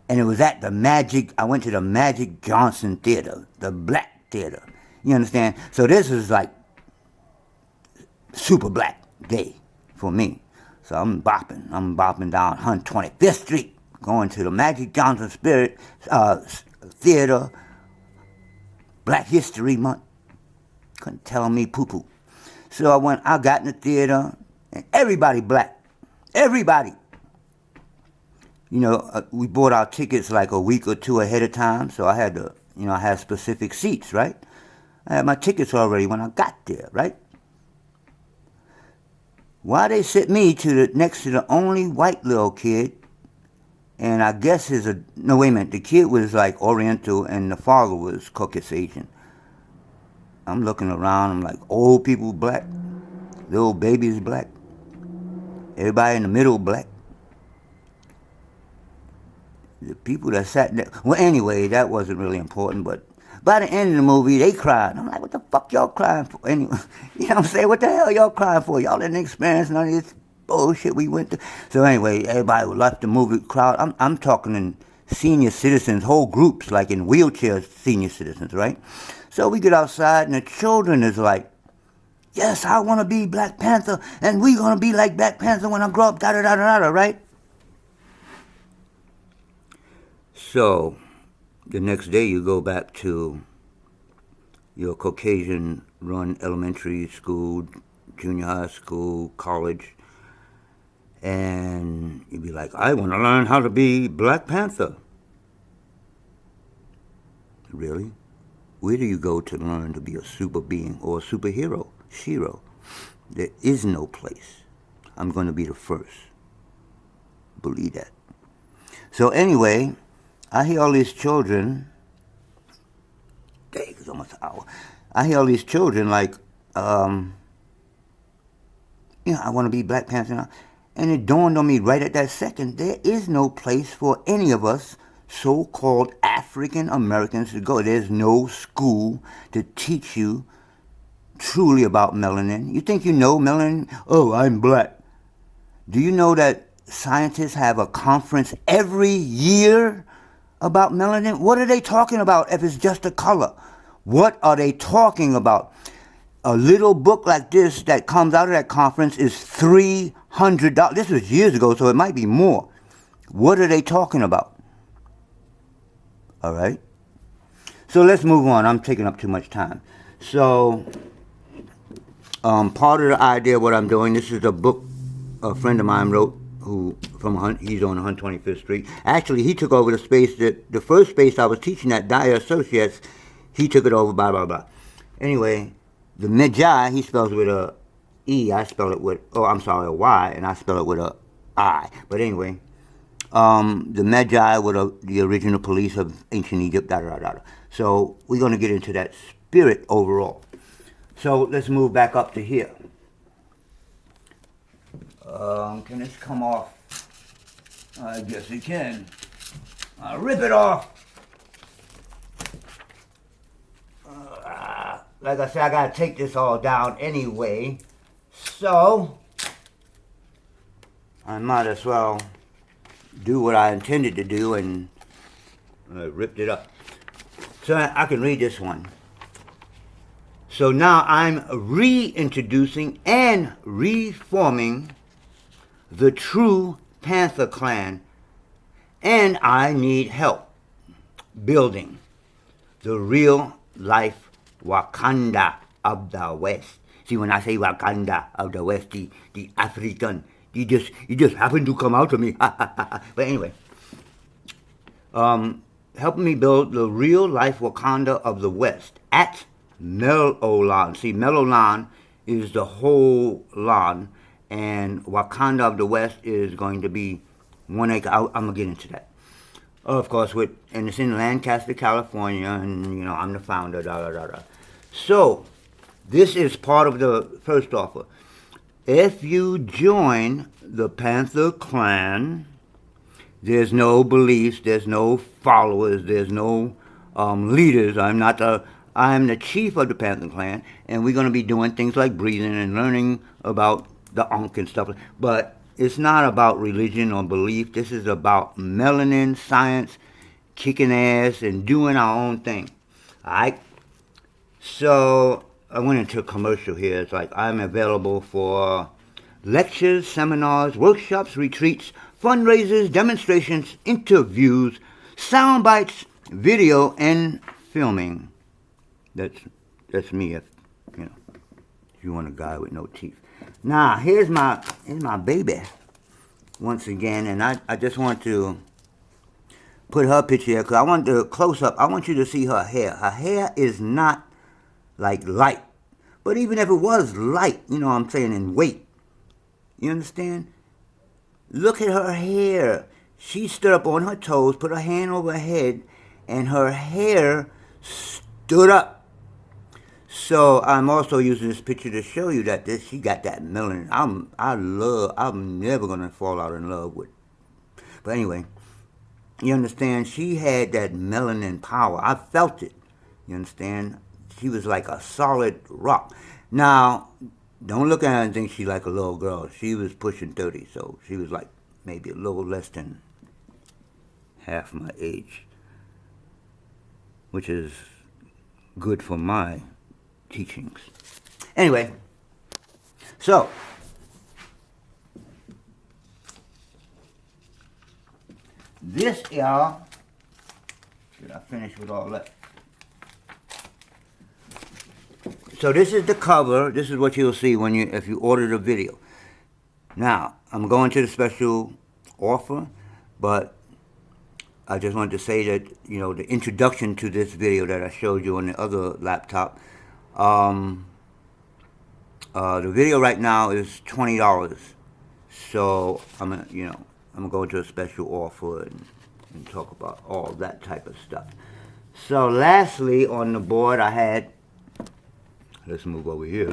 And it was at I went to the Magic Johnson Theater, the Black Theater. You understand? So this is like super black day for me. So I'm bopping down 125th Street, going to the Magic Johnson Theater, Black History Month. Couldn't tell me poo-poo. So I got in the theater, and everybody black. Everybody. We bought our tickets like a week or two ahead of time, so I had to, I had specific seats, right? I had my tickets already when I got there, right? Why they sit me next to the only white little kid, and I guess no, wait a minute, the kid was like Oriental and the father was Caucasian. I'm looking around, I'm like, old people black, little babies black, everybody in the middle black. The people that sat there, well, anyway, that wasn't really important, but by the end of the movie, they cried. I'm like, what the fuck y'all crying for? Anyway, you know what I'm saying? What the hell y'all crying for? Y'all didn't experience none of this bullshit we went through. So anyway, everybody left the movie crowd. I'm talking in senior citizens, whole groups, like in wheelchairs, senior citizens, right? So we get outside, and the children is like, yes, I want to be Black Panther, and we going to be like Black Panther when I grow up, da-da-da-da-da, right? So the next day you go back to your Caucasian-run elementary school, junior high school, college, and you'd be like, I want to learn how to be Black Panther. Really? Where do you go to learn to be a super being or a superhero? Shiro. There is no place. I'm going to be the first. Believe that. So anyway, I hear all these children. Dang, it's almost an hour. I hear all these children like, I want to be Black Panther. And it dawned on me right at that second, there is no place for any of us so-called African Americans to go. There's no school to teach you truly about melanin. You think you know melanin? Oh, I'm black. Do you know that scientists have a conference every year about melanin? What are they talking about if it's just a color? What are they talking about? A little book like this that comes out of that conference is $300. This was years ago, so it might be more. What are they talking about? All right. So let's move on. I'm taking up too much time. So part of the idea of what I'm doing, this is a book a friend of mine wrote, he's on 125th Street. Actually, he took over the space the first space I was teaching at Dyer Associates, he took it over, blah, blah, blah. Anyway, the Magi, he spells with a E, I spell it with, a Y, and I spell it with a I. But anyway, the Magi were the original police of ancient Egypt, da da da da. So we're going to get into that spirit overall. So let's move back up to here. Can this come off? I guess it can. I'll rip it off. Like I said, I got to take this all down anyway. So I might as well do what I intended to do, and ripped it up. So I can read this one. So now I'm reintroducing and reforming the true Panther clan, and I need help building the real life WaKanDa of the West. See, when I say WaKanDa of the West, the African, you just happen to come out to me. But anyway, helping me build the real life WaKanDa of the West at Mel-O-Lan. See, Mel-O-Lan is the whole Lan, and WaKanDa of the West is going to be 1 acre. I'm gonna get into that. Of course, and it's in Lancaster, California, and I'm the founder. Da da da da. So this is part of the first offer. If you join the Panther clan, there's no beliefs, there's no followers, there's no leaders. I'm the chief of the Panther clan, and we're going to be doing things like breathing and learning about the Ankh and stuff. But it's not about religion or belief. This is about melanin, science, kicking ass, and doing our own thing. All right? So I went into a commercial here. It's like I'm available for lectures, seminars, workshops, retreats, fundraisers, demonstrations, interviews, sound bites, video, and filming. That's me if you want a guy with no teeth. Now here's my baby once again, and I just want to put her picture here because I want the close up. I want you to see her hair. Her hair is not like light, but even if it was light, what I'm saying, in weight, you understand? Look at her hair. She stood up on her toes, put her hand over her head, and her hair stood up. So I'm also using this picture to show you that she got that melanin. I'm never gonna fall out in love with. But anyway, you understand? She had that melanin power. I felt it. You understand? She was like a solid rock. Now, don't look at her and think she's like a little girl. She was pushing 30, so she was like maybe a little less than half my age, which is good for my teachings. Anyway, so this, y'all, should I finish with all that? So this is the cover. This is what you'll see if you order the video. Now, I'm going to the special offer, but I just wanted to say that, the introduction to this video that I showed you on the other laptop, the video right now is $20. So I'm gonna go into a special offer and talk about all that type of stuff. So lastly, on the board I had, let's move over here.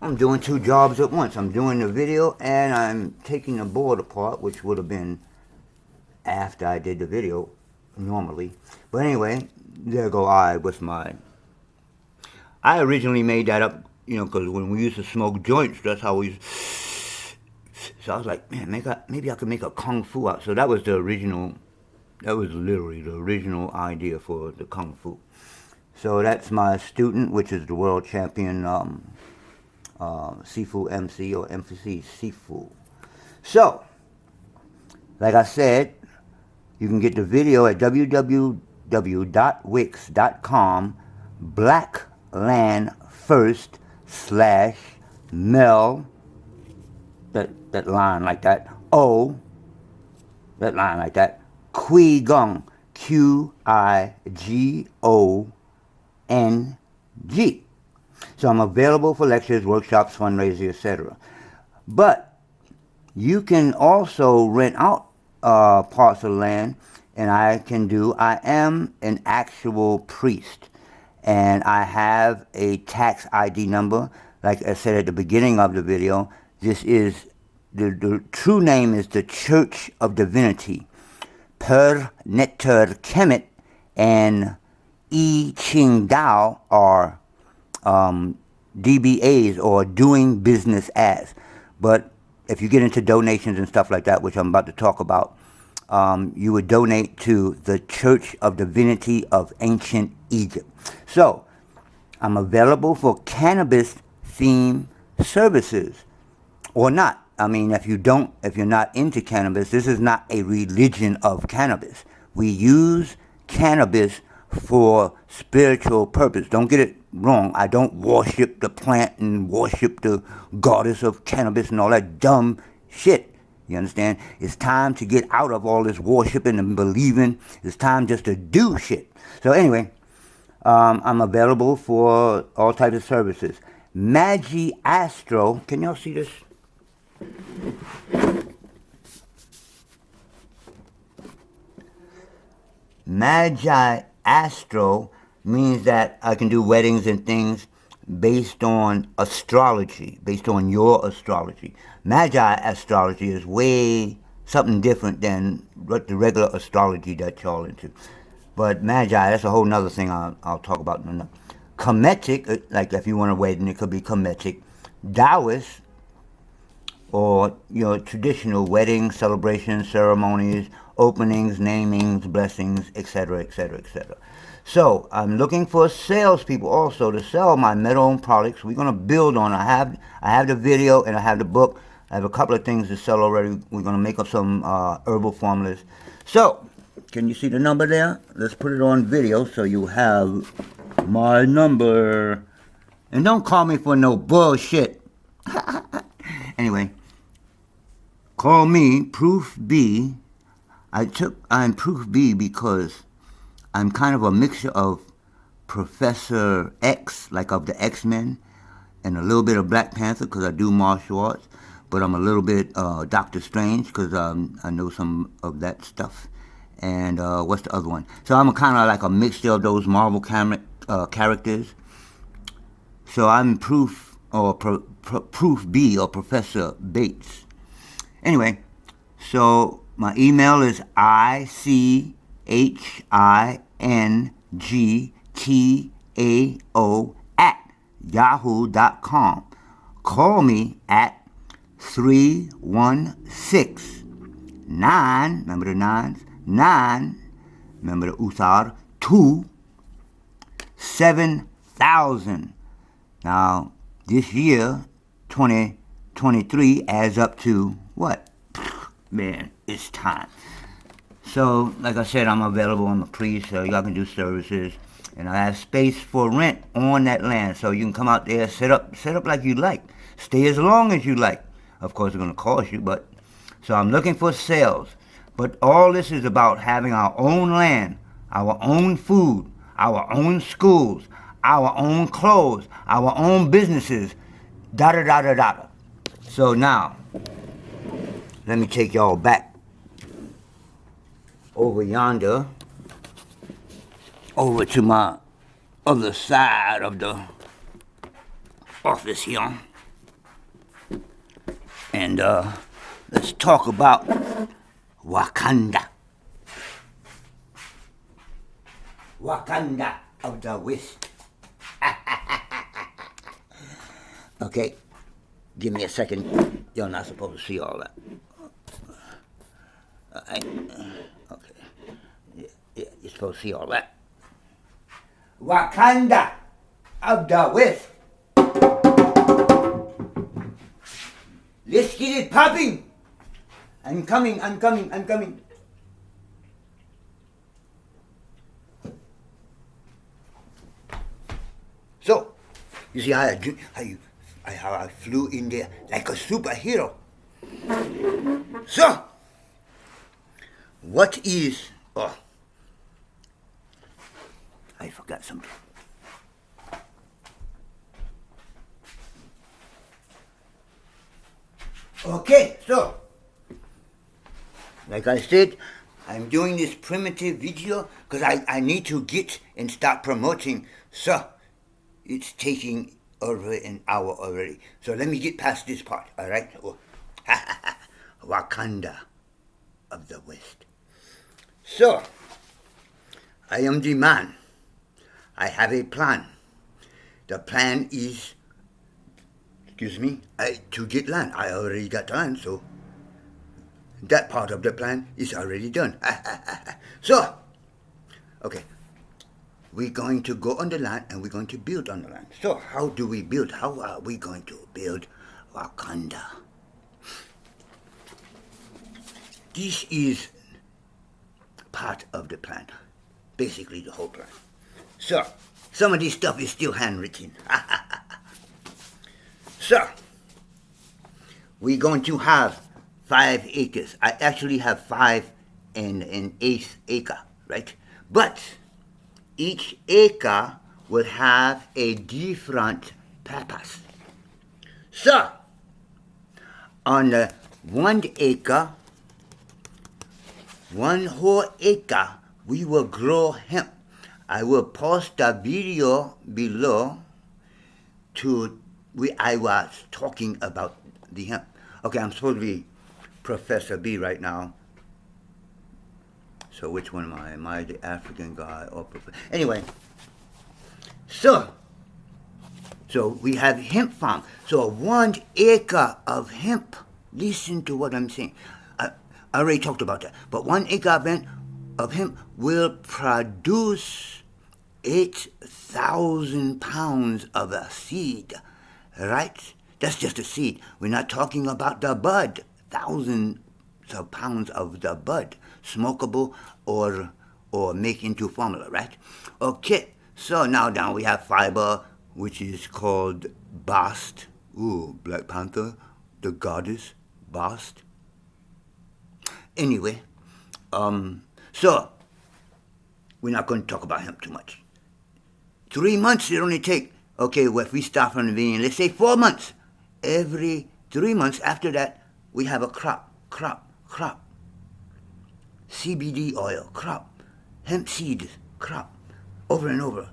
I'm doing 2 jobs at once. I'm doing the video and I'm taking the board apart, which would have been after I did the video normally. But anyway, there go I with I originally made that up, because when we used to smoke joints, that's how we. So I was like, man, maybe I could make a kung fu out. So that was literally the original idea for the kung fu. So that's my student, which is the world champion Sifu MC or MC Sifu. So, like I said, you can get the video at www.wix.com/Lan1/Mel, that line like that, that line like that, Qigon, Qigon. So I'm available for lectures, workshops, fundraisers, etc. But you can also rent out parts of land, and I am an actual priest, and I have a tax ID number. Like I said at the beginning of the video, this is, the true name is the Church of Divinity. Per Netter Khemet and I-Ching are DBAs, or doing business as. But if you get into donations and stuff like that, which I'm about to talk about, you would donate to the Church of Divinity of Ancient Egypt. So, I'm available for cannabis-themed services, or not. I mean, if you're not into cannabis, this is not a religion of cannabis. We use cannabis for spiritual purpose. Don't get it wrong. I don't worship the plant and worship the goddess of cannabis and all that dumb shit. You understand? It's time to get out of all this worshiping and believing. It's time just to do shit. So anyway, I'm available for all types of services. Magi Astro, can y'all see this? Magi Astro means that I can do weddings and things based on astrology, based on your astrology. Magi astrology is way something different than what the regular astrology that y'all into. But Magi, that's a whole nother thing I'll talk about in a minute. Kemetic, like if you want a wedding, it could be Kemetic. Taoist, or traditional wedding celebrations, ceremonies, openings, namings, blessings, etc., etc., etc. So I'm looking for salespeople also to sell my Mel-O-Lan products. We're gonna build on. I have the video and I have the book. I have a couple of things to sell already. We're gonna make up some herbal formulas. So can you see the number there? Let's put it on video so you have my number. And don't call me for no bullshit. Anyway, call me Prof.B. I'm Prof.B because I'm kind of a mixture of Professor X, like of the X-Men, and a little bit of Black Panther because I do martial arts, but I'm a little bit Doctor Strange because I know some of that stuff. And what's the other one? So I'm kind of like a mixture of those Marvel characters. So I'm Prof.B or Professor Bates. Anyway, so my email is ICHINGTAO@yahoo.com. Call me at 316-9, remember the nines, 9, remember the Uthar, 2-7000. Now, this year, 2023, adds up to what? Man, it's time. So, like I said, I'm available on the priest, so y'all can do services. And I have space for rent on that land, so you can come out there, set up like you like. Stay as long as you like. Of course, it's going to cost you, but... So I'm looking for sales. But all this is about having our own land, our own food, our own schools, our own clothes, our own businesses, da-da-da-da-da. So now, let me take y'all back over yonder, over to my other side of the office here. And let's talk about WaKanDa. WaKanDa of the West. Okay, give me a second. You're not supposed to see all that. Okay. Yeah, you're supposed to see all that. WaKanDa of the West. Let's get it popping. I'm coming. So, you see how I flew in there like a superhero. So, what is... Oh, I forgot something. Okay, so like I said, I'm doing this primitive video because I need to get and start promoting. So, it's taking over an hour already. So let me get past this part, all right? Oh. WaKanDa of the West. So, I am the man. I have a plan. The plan is, to get land. I already got land, so that part of the plan is already done. So, okay, we're going to go on the land and we're going to build on the land. So, how do we build? How are we going to build WaKanDa? This is part of the plan, basically the whole plan. So, some of this stuff is still handwritten. So, we're going to have 5 acres. I actually have 5 and an 1/8 acre, right? But each acre will have a different purpose. So, on the 1 acre, 1 whole acre, we will grow hemp. I will post the video below I was talking about the hemp. Okay, I'm supposed to be Prof.B right now. So which one am I? Am I the African guy or Prof? Anyway, so we have hemp farm. So 1 acre of hemp. Listen to what I'm saying. I already talked about that. But 1 acre of hemp will produce 8,000 pounds of a seed, right? That's just a seed. We're not talking about the bud. Thousands of pounds of the bud, smokable or make into formula, right? Okay, so now we have fiber, which is called B.A.T.E.S. Ooh, Black Panther, the goddess, B.A.T.E.S. Anyway, so we're not going to talk about hemp too much. 3 months it only take. Okay, well, if we start from the beginning, let's say 4 months. Every 3 months after that, we have a crop. CBD oil, crop. Hemp seeds, crop. Over and over.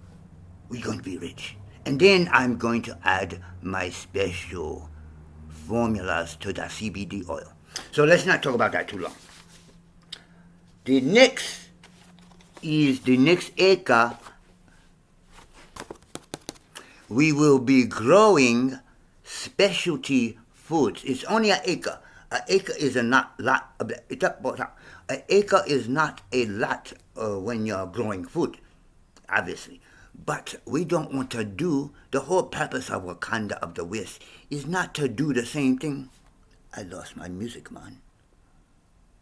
We're going to be rich. And then I'm going to add my special formulas to the CBD oil. So let's not talk about that too long. The next acre. We will be growing specialty foods. It's only an acre. An acre is not lot. An acre is not a lot when you're growing food, obviously. But we don't want to do, the whole purpose of WaKanDa of the West is not to do the same thing. I lost my music, man.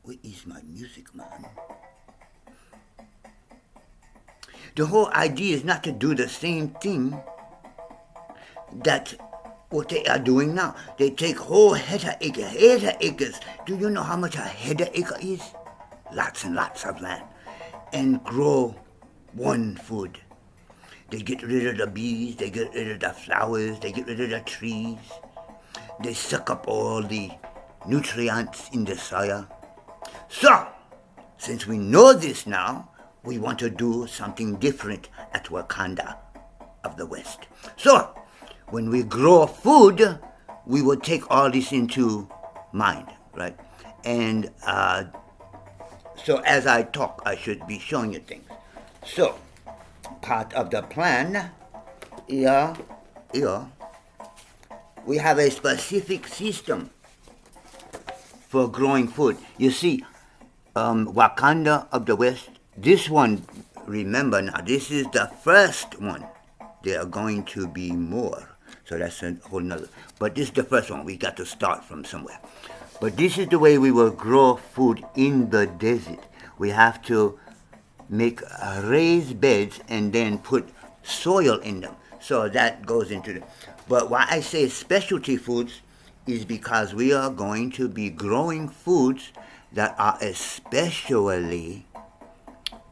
Where is my music, man? The whole idea is not to do the same thing that what they are doing now. They take whole hectare acres. Do you know how much a hectare acre is? Lots and lots of land. And grow one food. They get rid of the bees, they get rid of the flowers, they get rid of the trees. They suck up all the nutrients in the soil. So, since we know this now, we want to do something different at WaKanDa of the West. So, when we grow food, we will take all this into mind, right? And so as I talk, I should be showing you things. So, part of the plan, here, we have a specific system for growing food. You see, WaKanDa of the West, this one, remember now, this is the first one. There are going to be more. So that's a whole nother. But this is the first one. We got to start from somewhere. But this is the way we will grow food in the desert. We have to make raised beds and then put soil in them. So that goes into the... But why I say specialty foods is because we are going to be growing foods that are especially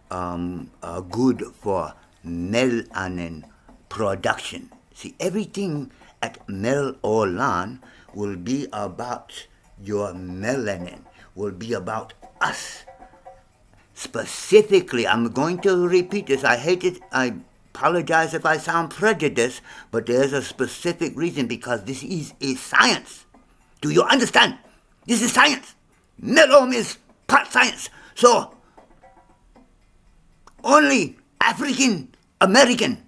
good for melanin production. See, everything at Mel-O-Lan will be about your melanin, will be about us. Specifically, I'm going to repeat this. I hate it. I apologize if I sound prejudiced, but there's a specific reason because this is a science. Do you understand? This is science. Mel-Om is part science. So, only African American.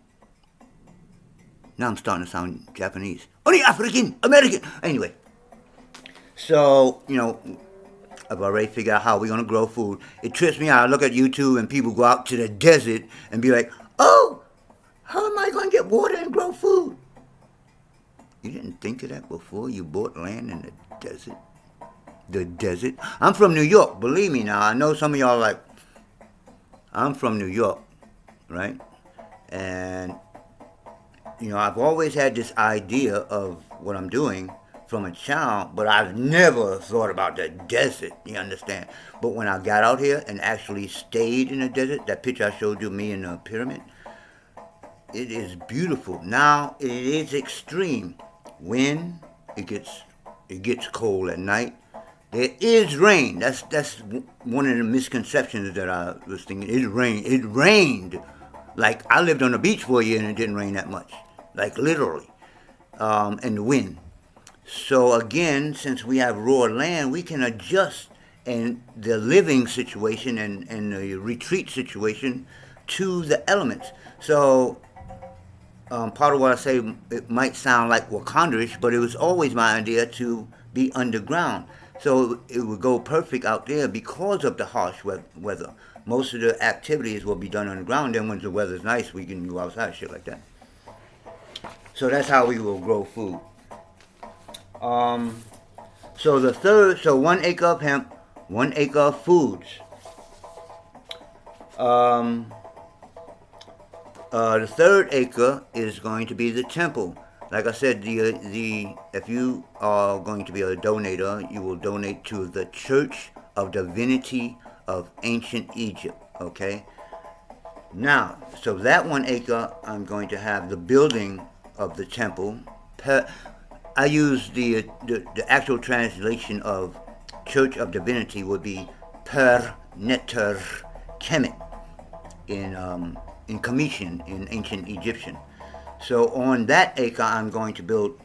Now I'm starting to sound Japanese. Only African American. Anyway, so, I've already figured out how we're going to grow food. It trips me out. I look at YouTube and people go out to the desert and be like, oh, how am I going to get water and grow food? You didn't think of that before you bought land in the desert? The desert? I'm from New York. Believe me now. I know some of y'all are like, I'm from New York, right? And, I've always had this idea of what I'm doing from a child, but I've never thought about the desert, you understand? But when I got out here and actually stayed in the desert, that picture I showed you, me in the pyramid, it is beautiful. Now, it is extreme. When it gets cold at night, there is rain. That's one of the misconceptions that I was thinking. It rained. Like, I lived on the beach for a year and it didn't rain that much. Like, literally. And the wind. So again, since we have raw land, we can adjust and the living situation and the retreat situation to the elements. So part of what I say, it might sound like WaKanDa-ish, but it was always my idea to be underground. So it would go perfect out there because of the harsh weather. Most of the activities will be done underground. Then when the weather's nice, we can go outside, shit like that. So that's how we will grow food. So 1 acre of hemp, 1 acre of foods. The third acre is going to be the temple. Like I said, if you are going to be a donator, you will donate to the Church of Divinity of Ancient Egypt. Okay. Now, so that 1 acre, I'm going to have the building of the temple. I use the actual translation of Church of Divinity would be per neter Khemet in Commission in ancient Egyptian. So on that acre, I'm going to build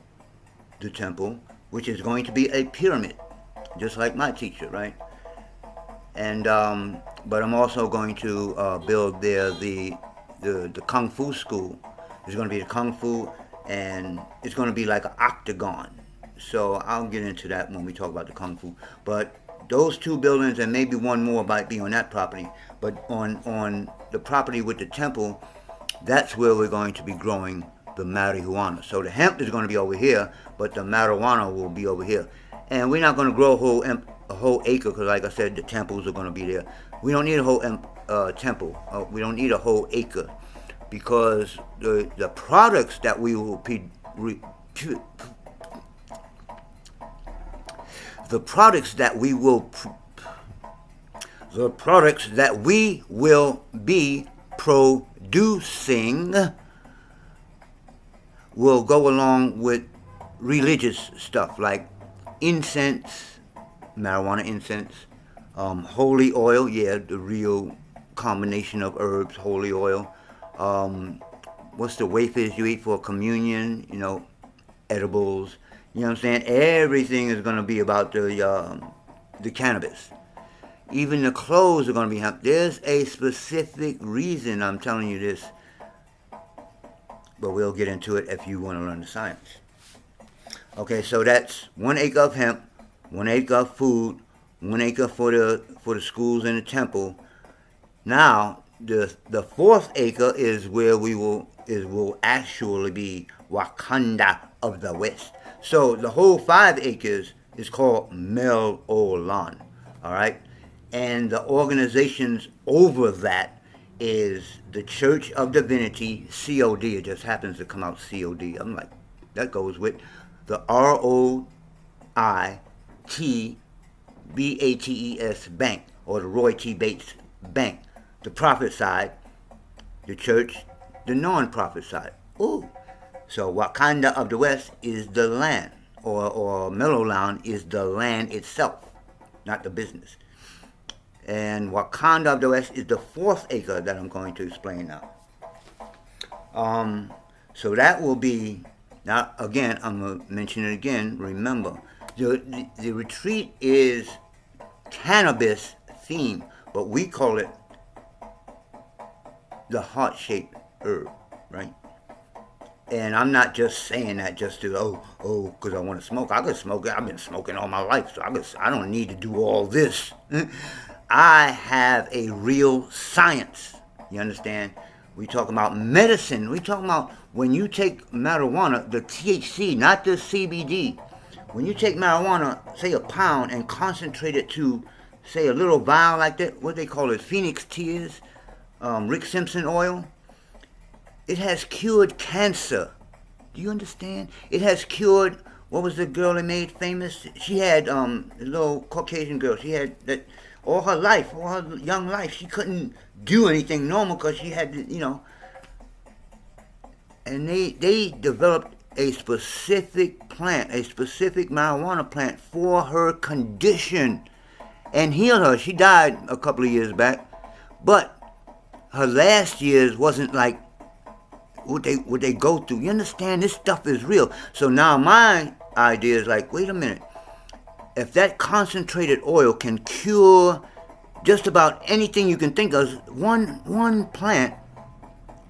the temple, which is going to be a pyramid, just like my teacher, right? And but I'm also going to build there the Kung Fu school. There's going to be the Kung Fu, and it's going to be like an octagon. So I'll get into that when we talk about the Kung Fu. But those 2 buildings and maybe one more might be on that property. But on the property with the temple, that's where we're going to be growing the marijuana. So the hemp is going to be over here, but the marijuana will be over here. And we're not going to grow a whole acre because, like I said, the temples are going to be there. We don't need a whole temple. We don't need a whole acre because the products that we will the products that we will be producing will go along with religious stuff like incense, marijuana incense, holy oil, the real combination of herbs, holy oil. What's the wafers you eat for communion? Edibles. You know what I'm saying? Everything is going to be about the cannabis. Even the clothes are going to be hemp. There's a specific reason I'm telling you this, but we'll get into it if you want to learn the science. Okay, so that's 1 acre of hemp, 1 acre of food, 1 acre for the schools and the temple. Now, the 4th acre is where will actually be WaKanDa of the West. So the whole 5 acres is called Mel-O-Lan, all right? And the organizations over that is the Church of Divinity, C.O.D. It just happens to come out C.O.D. I'm like, that goes with the Roi-El Bank, or the Roy T. Bates Bank. The profit side, the church, the non-profit side. Ooh. So WaKanDa of the West is the land, or Mel-O-Lan is the land itself, not the business. And WaKanDa of the West is the fourth acre that I'm going to explain now. So that will be, now again, I'm going to mention it again, remember, the retreat is cannabis theme, but we call it the heart-shaped herb, right? And I'm not just saying that just to, because I want to smoke. I could smoke it. I've been smoking all my life, so I don't need to do all this. I have a real science. You understand? We talking about medicine. We talking about when you take marijuana, the THC, not the CBD. When you take marijuana, say a pound, and concentrate it to, say, a little vial like that, what they call it, Phoenix tears, Rick Simpson oil, it has cured cancer. Do you understand? It has cured, what was the girl they made famous? She had, a little Caucasian girl, she had that, all her life, all her young life, she couldn't do anything normal because she had, and they developed a specific plant, a specific marijuana plant for her condition and healed her. She died a couple of years back, but her last years wasn't like what they go through. You understand? This stuff is real. So now my idea is like, wait a minute. If that concentrated oil can cure just about anything you can think of, one plant,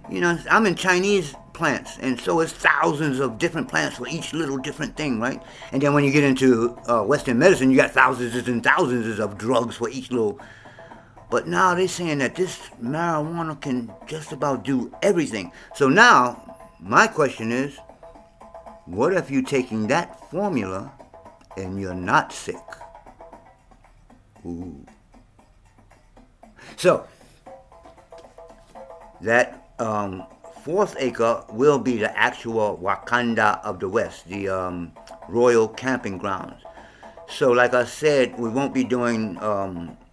I'm in Chinese plants, and so it's thousands of different plants for each little different thing, right? And then when you get into Western medicine, you got thousands and thousands of drugs for each little. But now they're saying that this marijuana can just about do everything. So now, my question is, what if you're taking that formula and you're not sick? Ooh. So, that fourth acre will be the actual WaKanDa of the West, the Royal Camping Grounds. So, like I said, we won't be doing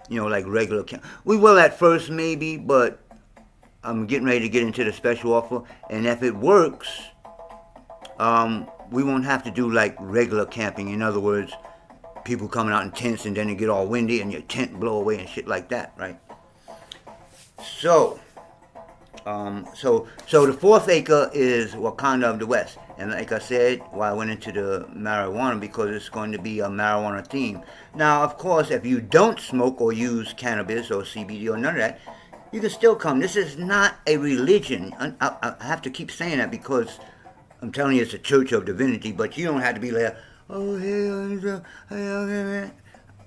like regular camp. We will at first maybe, but I'm getting ready to get into the special offer. And if it works, we won't have to do like regular camping. In other words, people coming out in tents and then it get all windy and your tent blow away and shit like that, right? So, so the fourth acre is WaKanDa of the West. And like I said, I went into the marijuana because it's going to be a marijuana theme. Now, of course, if you don't smoke or use cannabis or CBD or none of that, you can still come. This is not a religion. I have to keep saying that because I'm telling you it's a church of divinity, but you don't have to be like, oh, hey,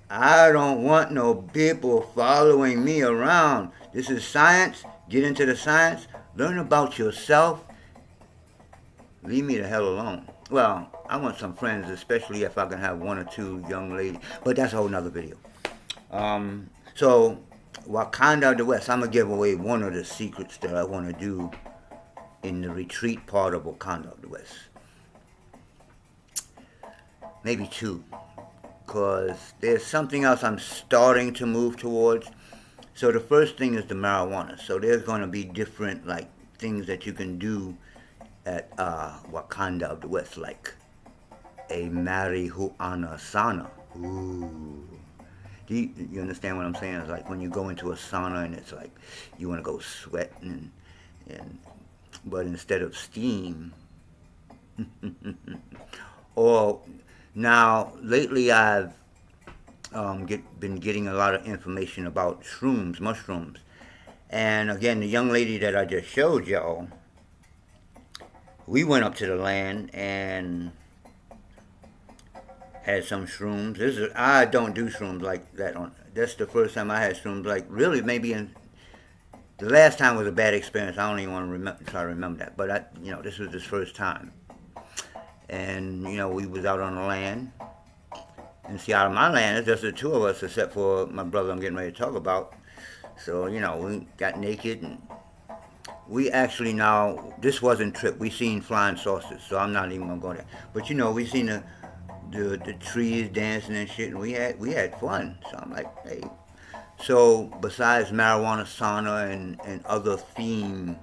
I don't want no people following me around. This is science. Get into the science. Learn about yourself. Leave me the hell alone. Well, I want some friends, especially if I can have one or two young ladies. But that's a whole nother video. So, WaKanDa of the West. I'm going to give away one of the secrets that I want to do in the retreat part of WaKanDa of the West. Maybe two. Because there's something else I'm starting to move towards. So the first thing is the marijuana. So there's going to be different like things that you can do at WaKanDa of the West, like a marijuana sauna. Ooh. Do you understand what I'm saying? It's like when you go into a sauna and it's like you want to go sweat but instead of steam. Or now lately I've been getting a lot of information about shrooms, mushrooms. And again, the young lady that I just showed y'all, we went up to the land and had some shrooms. I don't do shrooms like that. That's the first time I had shrooms. Like really, maybe the last time was a bad experience. I don't even want to try to remember that. But this was his first time. And we was out on the land. And see, out of my land, it's just the two of us, except for my brother I'm getting ready to talk about. So we got naked and. We actually now, this wasn't trip, we seen flying saucers, so I'm not even gonna go there. But we seen the trees dancing and shit, and we had fun. So I'm like, hey. So besides marijuana sauna and other theme,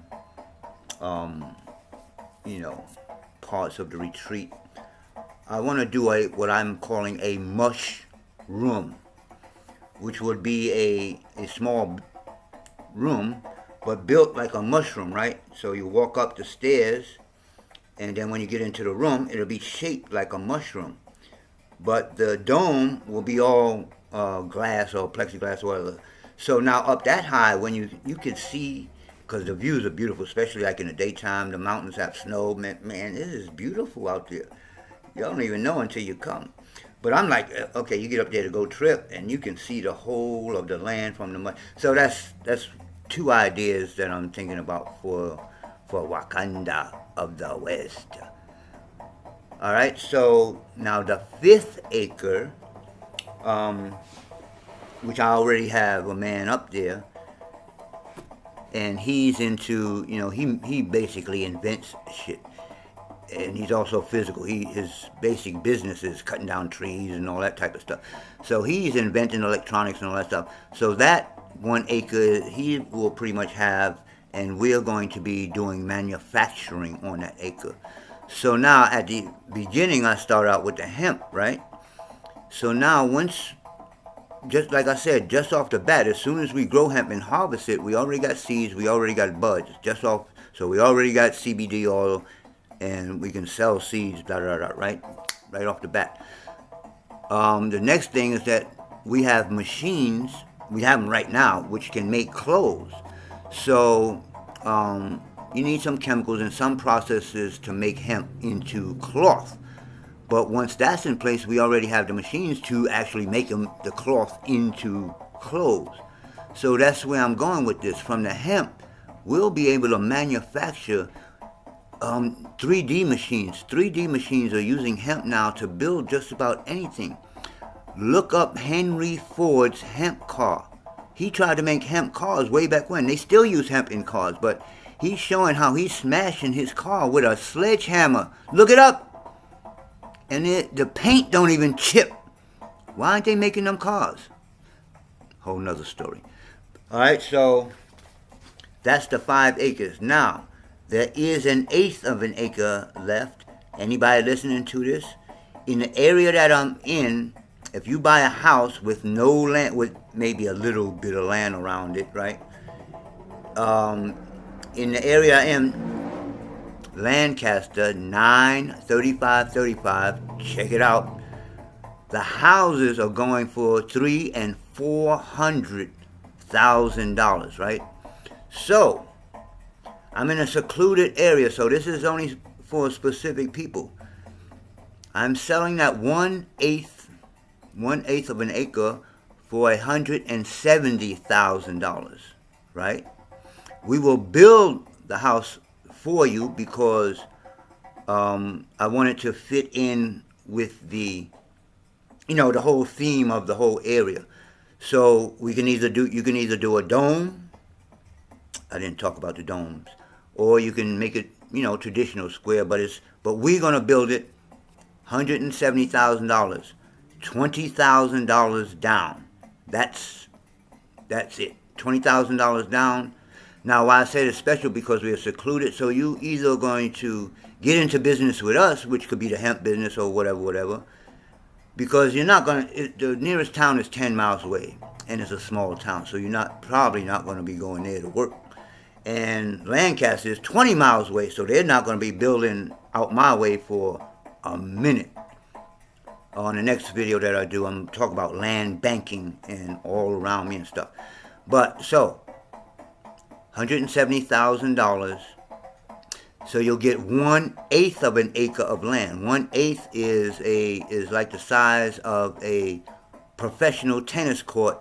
parts of the retreat, I want to do what I'm calling a mush room. which would be a small room, but built like a mushroom, right? So you walk up the stairs, and then when you get into the room, it'll be shaped like a mushroom. But the dome will be all glass or plexiglass or whatever. So now up that high, when you can see, because the views are beautiful, especially like in the daytime, the mountains have snow. Man, this is beautiful out there. You don't even know until you come. But I'm like, okay, you get up there to go trip, and you can see the whole of the land from the mud. So that's two ideas that I'm thinking about for WaKanDa of the West. All right, so now the 5th acre, which I already have a man up there, and he's into, he basically invents shit. And he's also physical. His basic business is cutting down trees and all that type of stuff. So he's inventing electronics and all that stuff. So that 1 acre he will pretty much have, and we're going to be doing manufacturing on that acre. So now at the beginning I start out with the hemp, right? So now once, just like I said, just off the bat, as soon as we grow hemp and harvest it, we already got seeds, we already got buds, so we already got CBD oil, and we can sell seeds, right off the bat. The next thing is that we have machines, we have them right now, which can make clothes. So you need some chemicals and some processes to make hemp into cloth. But once that's in place, we already have the machines to actually make the cloth into clothes. So that's where I'm going with this. From the hemp, we'll be able to manufacture 3D machines. 3D machines are using hemp now to build just about anything. Look up Henry Ford's hemp car. He tried to make hemp cars way back when. They still use hemp in cars, but he's showing how he's smashing his car with a sledgehammer. Look it up. And the paint don't even chip. Why aren't they making them cars? Whole nother story. All right, so that's the 5 acres. Now, there is 1/8 of an acre left. Anybody listening to this? In the area that I'm in, if you buy a house with no land, with maybe a little bit of land around it, right? In the area I am, Lancaster, 93535. Check it out. The houses are going for $300,000 and $400,000, right? So I'm in a secluded area, so this is only for specific people. I'm selling that 1/8 of an acre for $170,000, right? We will build the house for you because I want it to fit in with the, the whole theme of the whole area. So you can either do a dome. I didn't talk about the domes, or you can make it, traditional square. But we're gonna build it, $170,000, $20,000 down. That's it, $20,000 down. Now, why I say it's special, because we are secluded, so you either going to get into business with us, which could be the hemp business or whatever, because you're not going to, the nearest town is 10 miles away, and it's a small town, so you're probably not going to be going there to work. And Lancaster is 20 miles away, so they're not going to be building out my way for a minute. On the next video that I do, I'm talking about land banking and all around me and stuff. But, so, $170,000. So you'll get 1/8 of an acre of land. 1/8 is like the size of a professional tennis court.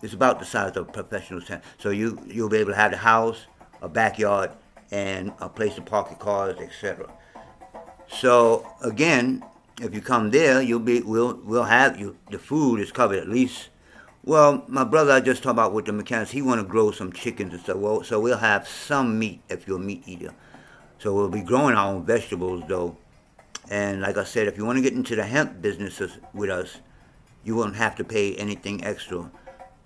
It's about the size of a professional tennis. So you'll be able to have the house, a backyard, and a place to park your cars, etc. So again, if you come there, we'll have you. The food is covered at least. Well, my brother I just talked about with the mechanics, he want to grow some chickens and stuff. Well, so we'll have some meat if you're a meat eater. So we'll be growing our own vegetables, though. And like I said, if you want to get into the hemp business with us, you won't have to pay anything extra,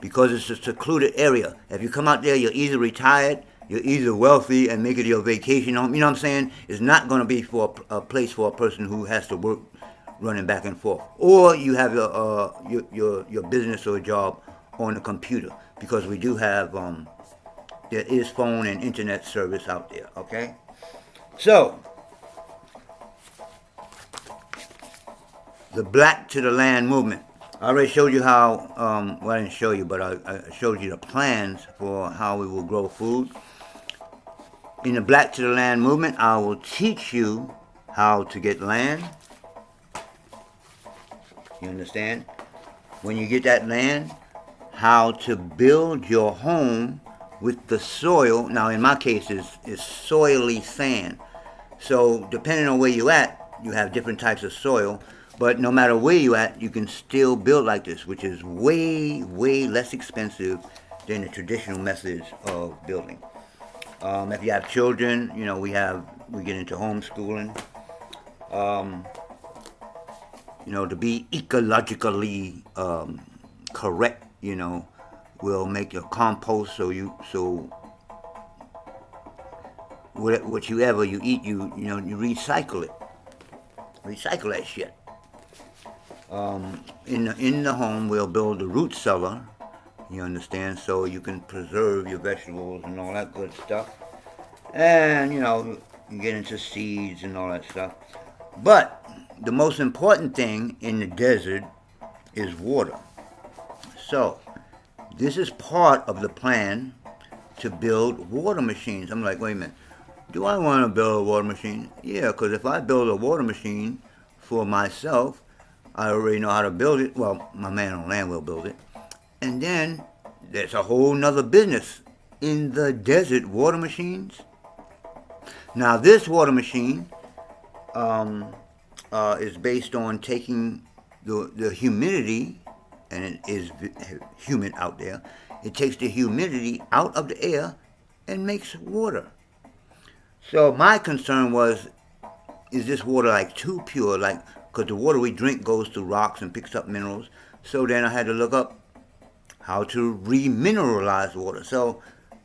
because it's a secluded area. If you come out there, you're either retired, you're either wealthy and make it your vacation home. You know what I'm saying? It's not going to be for a place for a person who has to work running back and forth, or you have your business or job on the computer, because we do have there is phone and internet service out there. Okay, so the Black to the Land movement. I already showed you how. Well, I didn't show you, but I showed you the plans for how we will grow food. In the Black to the Land movement, I will teach you how to get land. You understand? When you get that land, how to build your home with the soil. Now, in my case, it's soily sand. So, depending on where you at, you have different types of soil. But no matter where you at, you can still build like this, which is way, way less expensive than the traditional methods of building. If you have children, you know, we get into homeschooling. You know, to be ecologically correct, you know, we'll make your compost so whatever you eat, you recycle it. Recycle that shit. In the home, we'll build a root cellar. You understand? So you can preserve your vegetables and all that good stuff. And, you know, you get into seeds and all that stuff. But the most important thing in the desert is water. So this is part of the plan to build water machines. I'm like, wait a minute. Do I want to build a water machine? Yeah, because if I build a water machine for myself, I already know how to build it. Well, my man on land will build it. And then there's a whole nother business in the desert, water machines. Now, this water machine is based on taking the humidity, and it is humid out there. It takes the humidity out of the air and makes water. So my concern was, is this water like too pure? Like, because the water we drink goes through rocks and picks up minerals. So then I had to look up how to remineralize water. So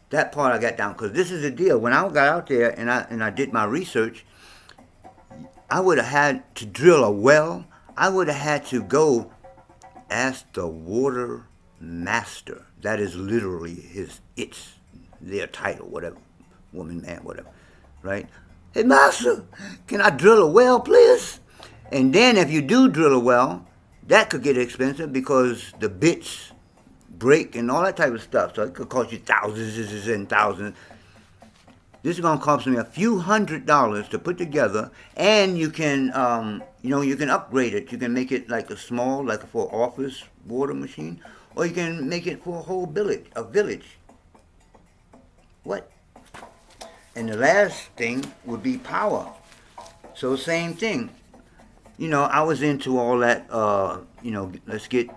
that part I got down, because this is the deal. When I got out there and I did my research, I would have had to drill a well. I would have had to go ask the water master. That is literally their title, whatever, woman, man, whatever, right? Hey, master, can I drill a well, please? And then if you do drill a well, that could get expensive because the bits break and all that type of stuff. So it could cost you thousands and thousands. This is going to cost me a few $100s to put together, and you can, you can upgrade it. You can make it like a small, like for office water machine, or you can make it for a whole village, What? And the last thing would be power. So same thing. You know, I was into all that, let's get,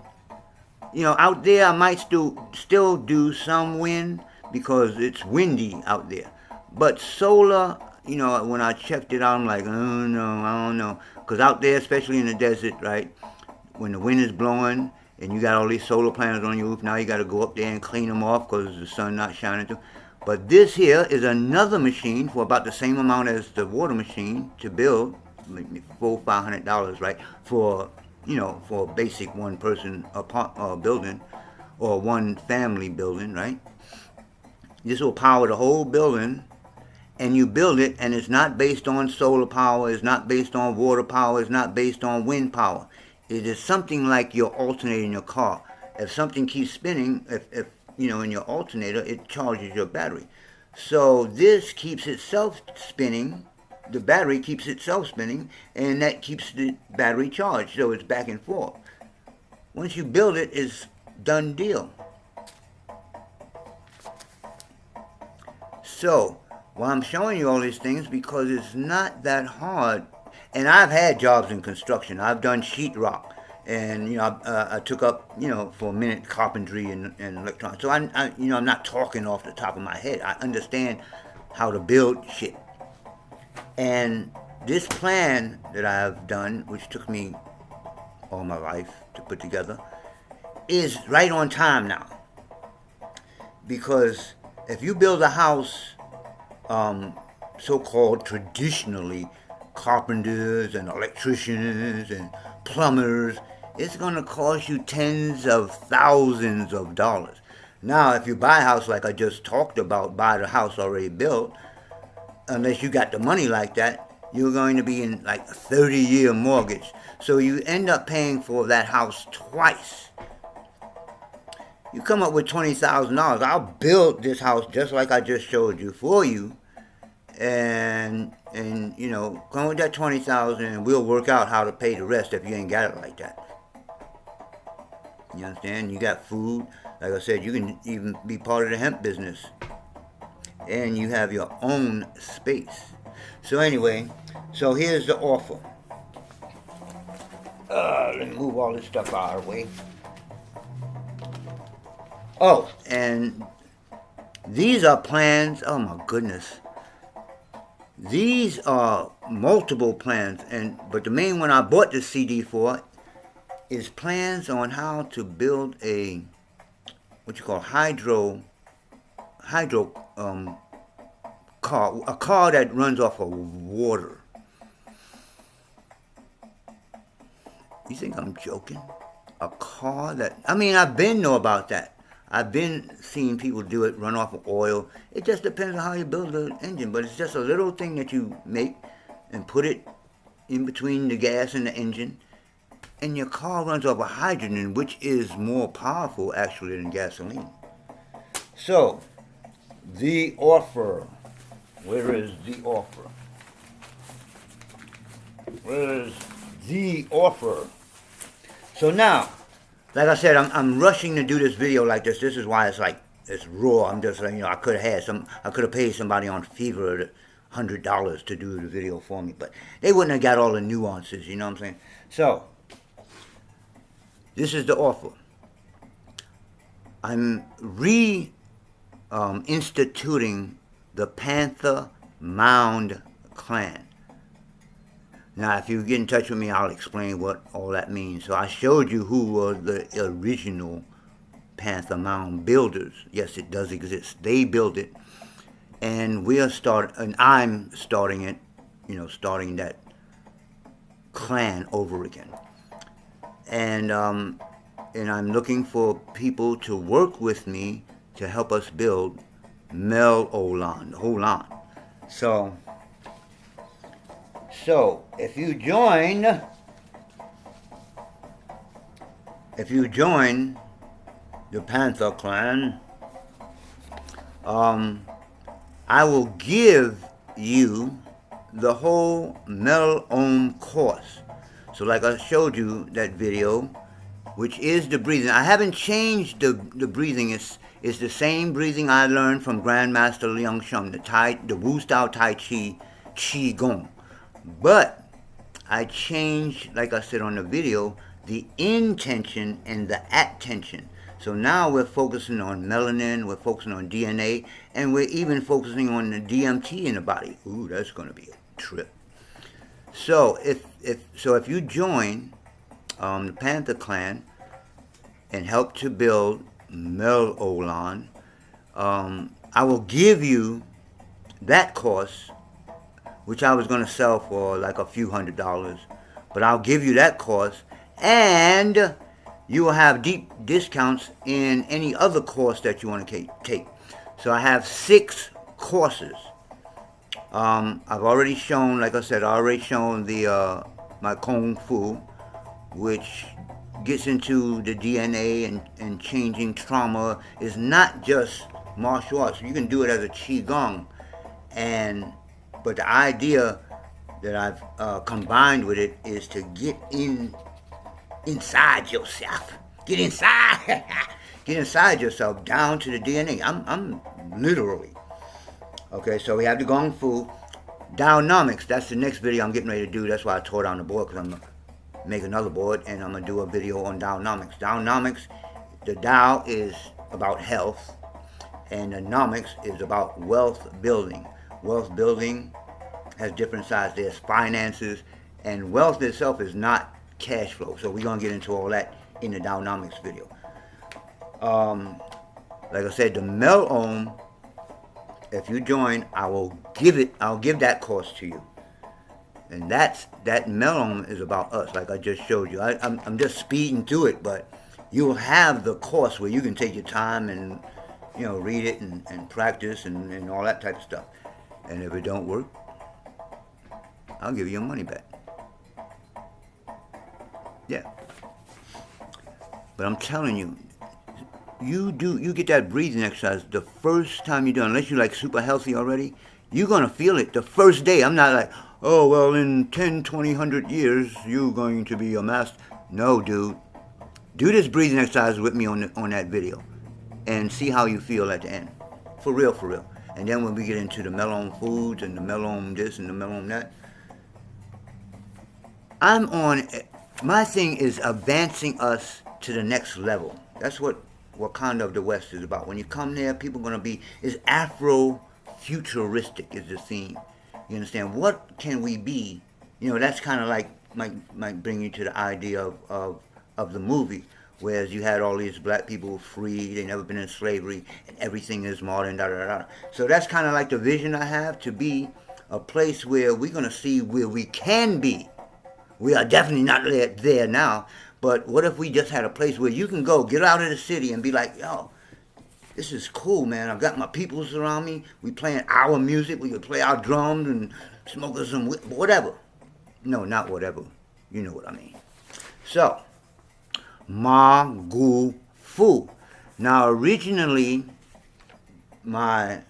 out there I might still do some wind because it's windy out there. But solar, when I checked it out, I'm like, oh no, I don't know. Because out there, especially in the desert, right, when the wind is blowing and you got all these solar panels on your roof, now you got to go up there and clean them off because the sun not shining through. But this here is another machine for about the same amount as the water machine to build, $400-500, right? For a basic one-person building or one family building, right? This will power the whole building, and you build it, and it's not based on solar power, it's not based on water power, it's not based on wind power. It is something like your alternator in your car. If something keeps spinning, if in your alternator, it charges your battery. So this keeps itself spinning, the battery keeps itself spinning, and that keeps the battery charged, so it's back and forth. Once you build it, it's done deal. So, well, I'm showing you all these things because it's not that hard. And I've had jobs in construction. I've done sheetrock. And, I took up, for a minute, carpentry and electronics. So, I'm not talking off the top of my head. I understand how to build shit. And this plan that I've done, which took me all my life to put together, is right on time now. Because if you build a house, so-called traditionally, carpenters and electricians and plumbers. It's going to cost you tens of thousands of dollars. Now, if you buy a house like I just talked about, buy the house already built, unless you got the money like that, you're going to be in like a 30-year mortgage. So you end up paying for that house twice. You come up with $20,000. I'll build this house just like I just showed you for you. And you know, come with that $20,000 and we'll work out how to pay the rest if you ain't got it like that. You understand? You got food. Like I said, you can even be part of the hemp business. And you have your own space. So anyway, so here's the offer. Let me move all this stuff out of the way. Oh, and these are plans. Oh my goodness. These are multiple plans, but the main one I bought the CD for is plans on how to build a hydro car, a car that runs off of water. You think I'm joking? A car that, I mean, I've been know about that. I've been seeing people do it, run off of oil. It just depends on how you build the engine, but it's just a little thing that you make and put it in between the gas and the engine, and your car runs off of hydrogen, which is more powerful actually than gasoline. So, the offer. Where is the offer? Where is the offer? So now, like I said, I'm rushing to do this video like this. This is why it's raw. I'm just like, you know, I could have paid somebody on Fever $100 to do the video for me, but they wouldn't have got all the nuances. You know what I'm saying? So this is the offer. I'm instituting the Panther Mound Klan. Now, if you get in touch with me, I'll explain what all that means. So I showed you who were the original Panther Mound builders. Yes, it does exist. They built it, and I'm starting it. You know, starting that Klan over again. And I'm looking for people to work with me to help us build Mel-O-Lan, the whole line. So, if you join the Panther Clan, I will give you the whole Mel-Om course. So like I showed you that video, which is the breathing. I haven't changed the breathing. It's the same breathing I learned from Grandmaster Liang Sheng, the Wu style Tai Chi, Qi Gong. But I changed, like I said on the video, the intention and the attention. So now we're focusing on melanin, we're focusing on DNA, and we're even focusing on the DMT in the body. Ooh, that's going to be a trip. So if you join the Panther Clan and help to build Mel-O-Lan, I will give you that course, which I was going to sell for like a few $100s, but I'll give you that course, and you will have deep discounts in any other course that you want to take. So I have 6 courses. I've already shown, like I said, the my Kung Fu, which gets into the DNA and changing trauma. Is not just martial arts. You can do it as a Qigong, but the idea that I've combined with it is to get inside yourself. Get inside. Get inside yourself, down to the DNA. I'm literally. Okay, so we have the Kung Fu. Downomics, that's the next video I'm getting ready to do. That's why I tore down the board, because I'm going to make another board, and I'm going to do a video on Downomics. Downomics, the Dow is about health, and the Nomics is about wealth building. Wealth building has different sides. There's finances, and wealth itself is not cash flow. So we're going to get into all that in the Downomics video. Like I said, the Mel-Om, if you join, I'll give that course to you. And that Mel-Om is about us, like I just showed you. I'm just speeding through it, but you'll have the course where you can take your time and, read it and practice and all that type of stuff. And if it don't work, I'll give you your money back. Yeah. But I'm telling you, you get that breathing exercise the first time you do it, unless you're like super healthy already, you're going to feel it the first day. I'm not like, oh, well, in 10, 20, 100 years, you're going to be a master. No, dude. Do this breathing exercise with me on that video and see how you feel at the end. For real, for real. And then when we get into the Mel-Om foods and the Mel-Om this and the Mel-Om that, my thing is advancing us to the next level. That's what WaKanDa of the West is about. When you come there, people are going to be, it's Afro-futuristic is the theme. You understand? What can we be? That's kind of like, might bring you to the idea of the movie, whereas you had all these black people free, they never been in slavery, and everything is modern, da-da-da-da. So that's kind of like the vision I have, to be a place where we're going to see where we can be. We are definitely not there now, but what if we just had a place where you can go, get out of the city and be like, yo, this is cool, man. I've got my peoples around me. We playing our music. We can play our drums and smoke some whatever. No, not whatever. You know what I mean. So, Ma Gu Fu. Now, originally, my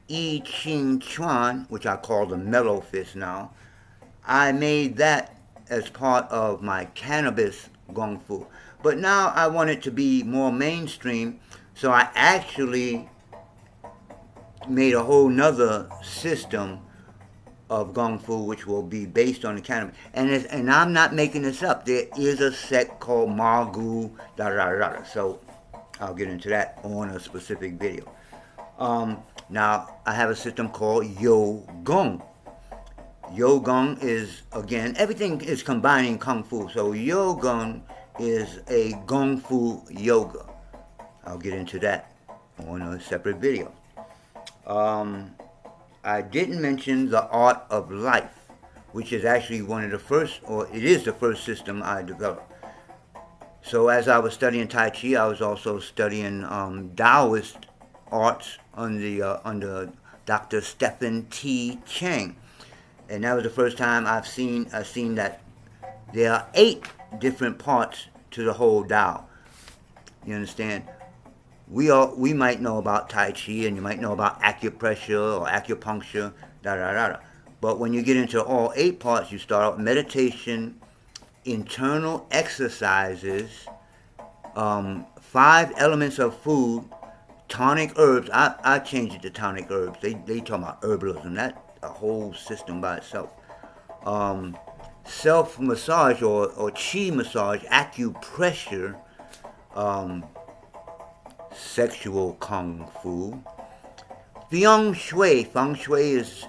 I-Ching Chuan, which I call the Mellow Fist now, I made that as part of my cannabis Gong Fu. But now I want it to be more mainstream, so I actually made a whole nother system of Gong Fu, which will be based on the cannabis. And I'm not making this up. There is a sect called Magu, da-da-da-da. So I'll get into that on a specific video. Now, I have a system called Yo Gong. Yo Gong is, again, everything is combining Kung Fu. So Yo Gong is a Gong Fu yoga. I'll get into that on a separate video. I didn't mention the Art of Life, which is actually one of the first, or it is the first system I developed. So as I was studying Tai Chi, I was also studying Taoist arts under Dr. Stephen T. Chang. And that was the first time I've seen that there are 8 different parts to the whole Tao. You understand? We might know about Tai Chi, and you might know about acupressure or acupuncture, da-da-da-da. But when you get into all 8 parts, you start out with meditation, internal exercises, 5 elements of food, tonic herbs. I changed it to tonic herbs. They talk about herbalism. That's a whole system by itself. Self-massage or chi massage, acupressure, sexual kung fu. Feng Shui. Feng Shui is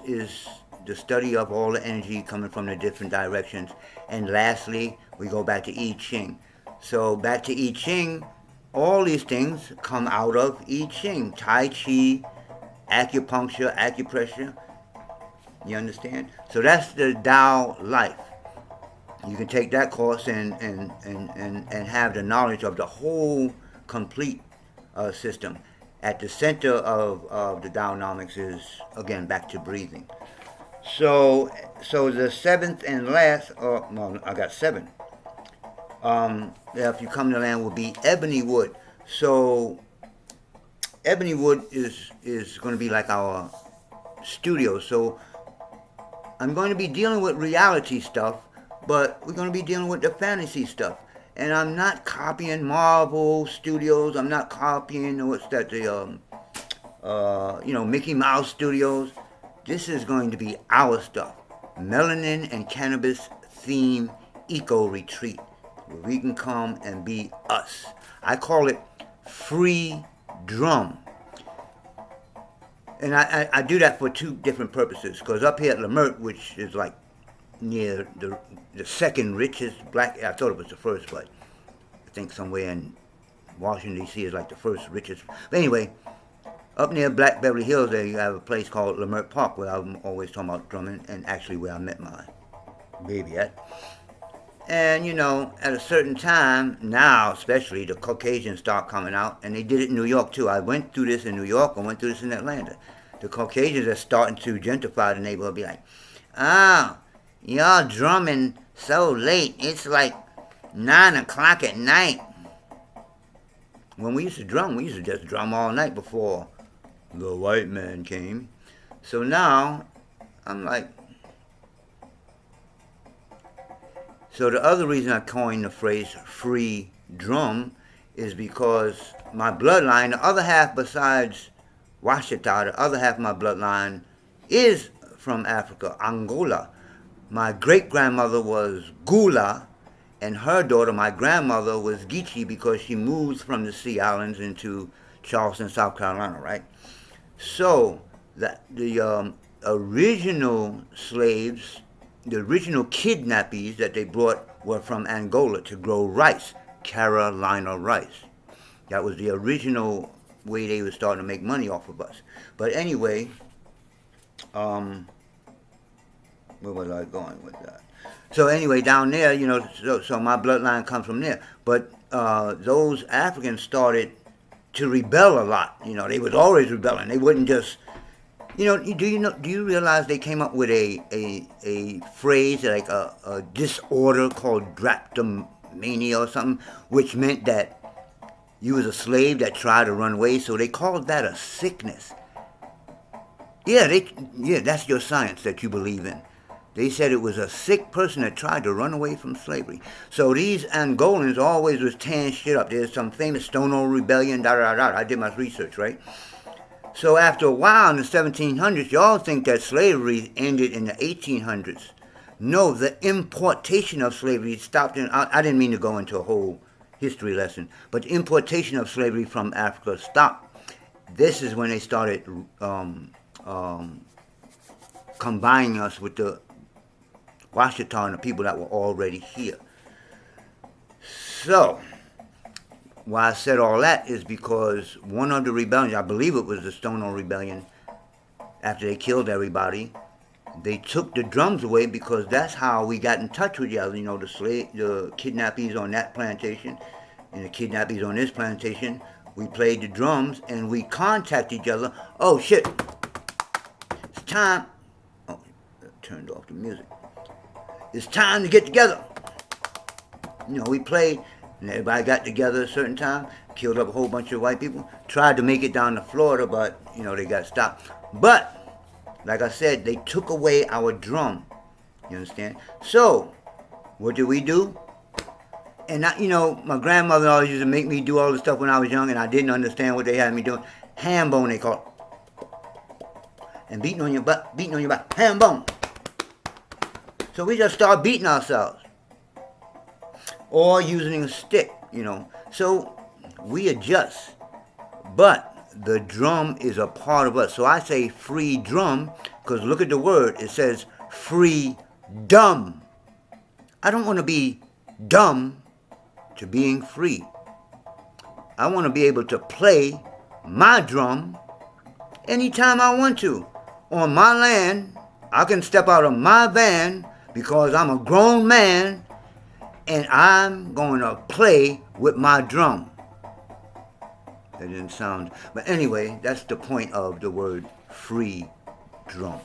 the study of all the energy coming from the different directions. And lastly, we go back to I-Ching. So back to I-Ching, all these things come out of I-Ching. Tai Chi, acupuncture, acupressure. You understand? So that's the Tao life. You can take that course and have the knowledge of the whole complete system. At the center of the Taonomics is, again, back to breathing. So the 7th and last, no, I got 7. If you come to land, will be ebony wood. So ebony wood is going to be like our studio. So I'm going to be dealing with reality stuff, but we're going to be dealing with the fantasy stuff. And I'm not copying Marvel Studios. I'm not copying, what's that, the Mickey Mouse Studios. This is going to be our stuff. Melanin and Cannabis Theme Eco Retreat, where we can come and be us. I call it free drum. And I do that for 2 different purposes. Because up here at Leimert, which is like near the second richest black, I thought it was the first, but I think somewhere in Washington, D.C. is like the first richest. But anyway, up near Black Beverly Hills, they have a place called Leimert Park, where I'm always talking about drumming, and actually where I met my Baby. And, you know, at a certain time, now especially, the Caucasians start coming out, and they did it in New York too. I went through this in New York, I went through this in Atlanta. The Caucasians are starting to gentrify the neighborhood, be like, oh, y'all drumming so late, it's like 9 o'clock at night. When we used to just drum all night before the white man came. So now, I'm like, so the other reason I coined the phrase free drum is because my bloodline, the other half besides Washita, the other half of my bloodline is from Africa, Angola. My great-grandmother was Gula, and her daughter, my grandmother, was Geechee because she moved from the Sea Islands into Charleston, South Carolina, right? So the original slaves, the original kidnappees that they brought were from Angola to grow rice, Carolina rice. That was the original way they were starting to make money off of us. But anyway, where was I going with that? So anyway, down there, you know, so my bloodline comes from there. But those Africans started to rebel a lot. You know, they was always rebelling. They wouldn't just, do you realize they came up with a phrase like a disorder called drapetomania or something, which meant that you was a slave that tried to run away. So they called that a sickness. Yeah, that's your science that you believe in. They said it was a sick person that tried to run away from slavery. So these Angolans always was tearing shit up. There's some famous Stonewall Rebellion, I did my research, right? So after a while in the 1700s, y'all think that slavery ended in the 1800s. No, the importation of slavery stopped I didn't mean to go into a whole history lesson, but the importation of slavery from Africa stopped. This is when they started combining us with the Washita and the people that were already here. So, why I said all that is because one of the rebellions, I believe it was the Stonewall Rebellion, after they killed everybody, they took the drums away because that's how we got in touch with each other. You know, the kidnappees on that plantation and the kidnappees on this plantation, we played the drums and we contacted each other. Oh shit, it's time. Oh, I turned off the music. It's time to get together. You know, we played, and everybody got together at a certain time, killed up a whole bunch of white people, tried to make it down to Florida, but, you know, they got stopped. But, like I said, they took away our drum. You understand? So, what did we do? And, my grandmother always used to make me do all this stuff when I was young, and I didn't understand what they had me doing. Ham bone, they call it. And beating on your butt, ham bone. So we just start beating ourselves. Or using a stick, So we adjust. But the drum is a part of us. So I say free drum, because look at the word. It says free dumb. I don't want to be dumb to being free. I want to be able to play my drum anytime I want to. On my land, I can step out of my van because I'm a grown man and I'm going to play with my drum. That didn't sound... But anyway, that's the point of the word free drum.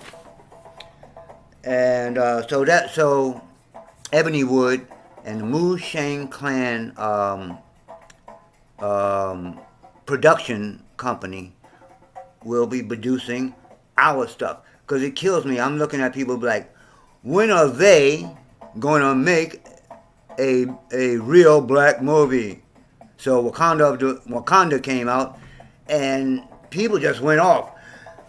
And so Ebony Wood and the Mu Shang Clan production company will be producing our stuff. Because it kills me. I'm looking at people like, when are they going to make a real black movie? So WaKanDa came out, and people just went off.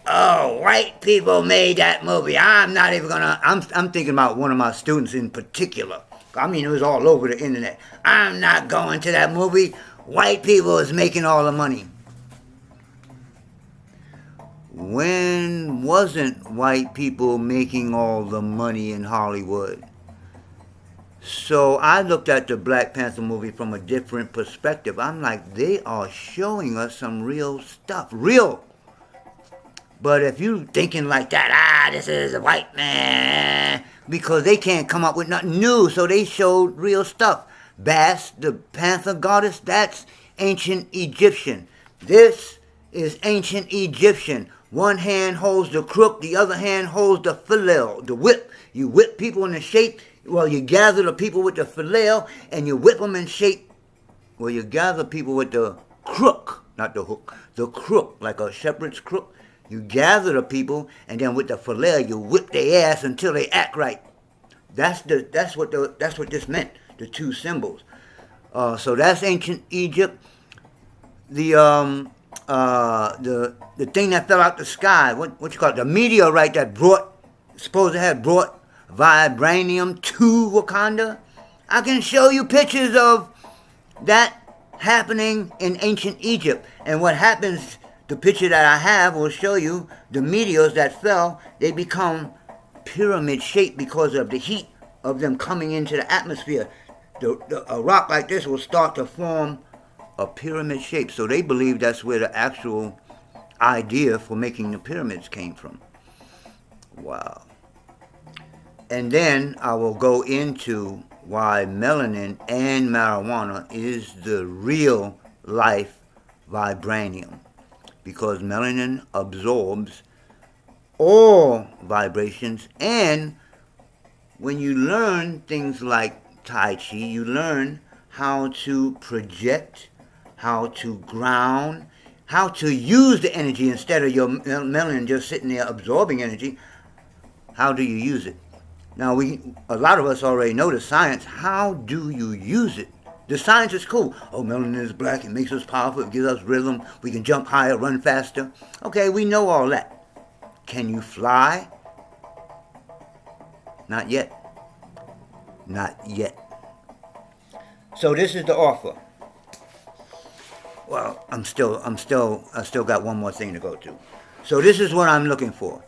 Oh, white people made that movie. I'm not even gonna. I'm thinking about one of my students in particular. I mean, it was all over the internet. I'm not going to that movie. White people is making all the money. When wasn't white people making all the money in Hollywood? So I looked at the Black Panther movie from a different perspective. I'm like, they are showing us some real stuff. Real. But if you thinking like that, this is a white man, because they can't come up with nothing new, so they showed real stuff. B.A.T.E.S, the Panther goddess, that's ancient Egyptian. This is ancient Egyptian. One hand holds the crook, the other hand holds the flail, the whip. You whip people in the shape, well, you gather the people with the flail, and you whip them in shape. Well, you gather people with the crook, not the hook, the crook, like a shepherd's crook. You gather the people, and then with the flail, you whip their ass until they act right. That's what this meant. The two symbols. So that's ancient Egypt. The thing that fell out the sky, what you call it? The meteorite that supposed to have brought vibranium to WaKanDa. I can show you pictures of that happening in ancient Egypt. And what happens, the picture that I have will show you the meteors that fell, they become pyramid shaped because of the heat of them coming into the atmosphere. A rock like this will start to form a pyramid shape. So they believe that's where the actual idea for making the pyramids came from. Wow. And then I will go into why melanin and marijuana is the real life vibranium. Because melanin absorbs all vibrations, and when you learn things like Tai Chi, you learn how to project, how to ground, how to use the energy instead of your melanin just sitting there absorbing energy. How do you use it? Now, a lot of us already know the science. How do you use it? The science is cool. Oh, melanin is black. It makes us powerful. It gives us rhythm. We can jump higher, run faster. Okay, we know all that. Can you fly? Not yet. Not yet. So this is the offer. Well, I still got one more thing to go to. So this is what I'm looking for.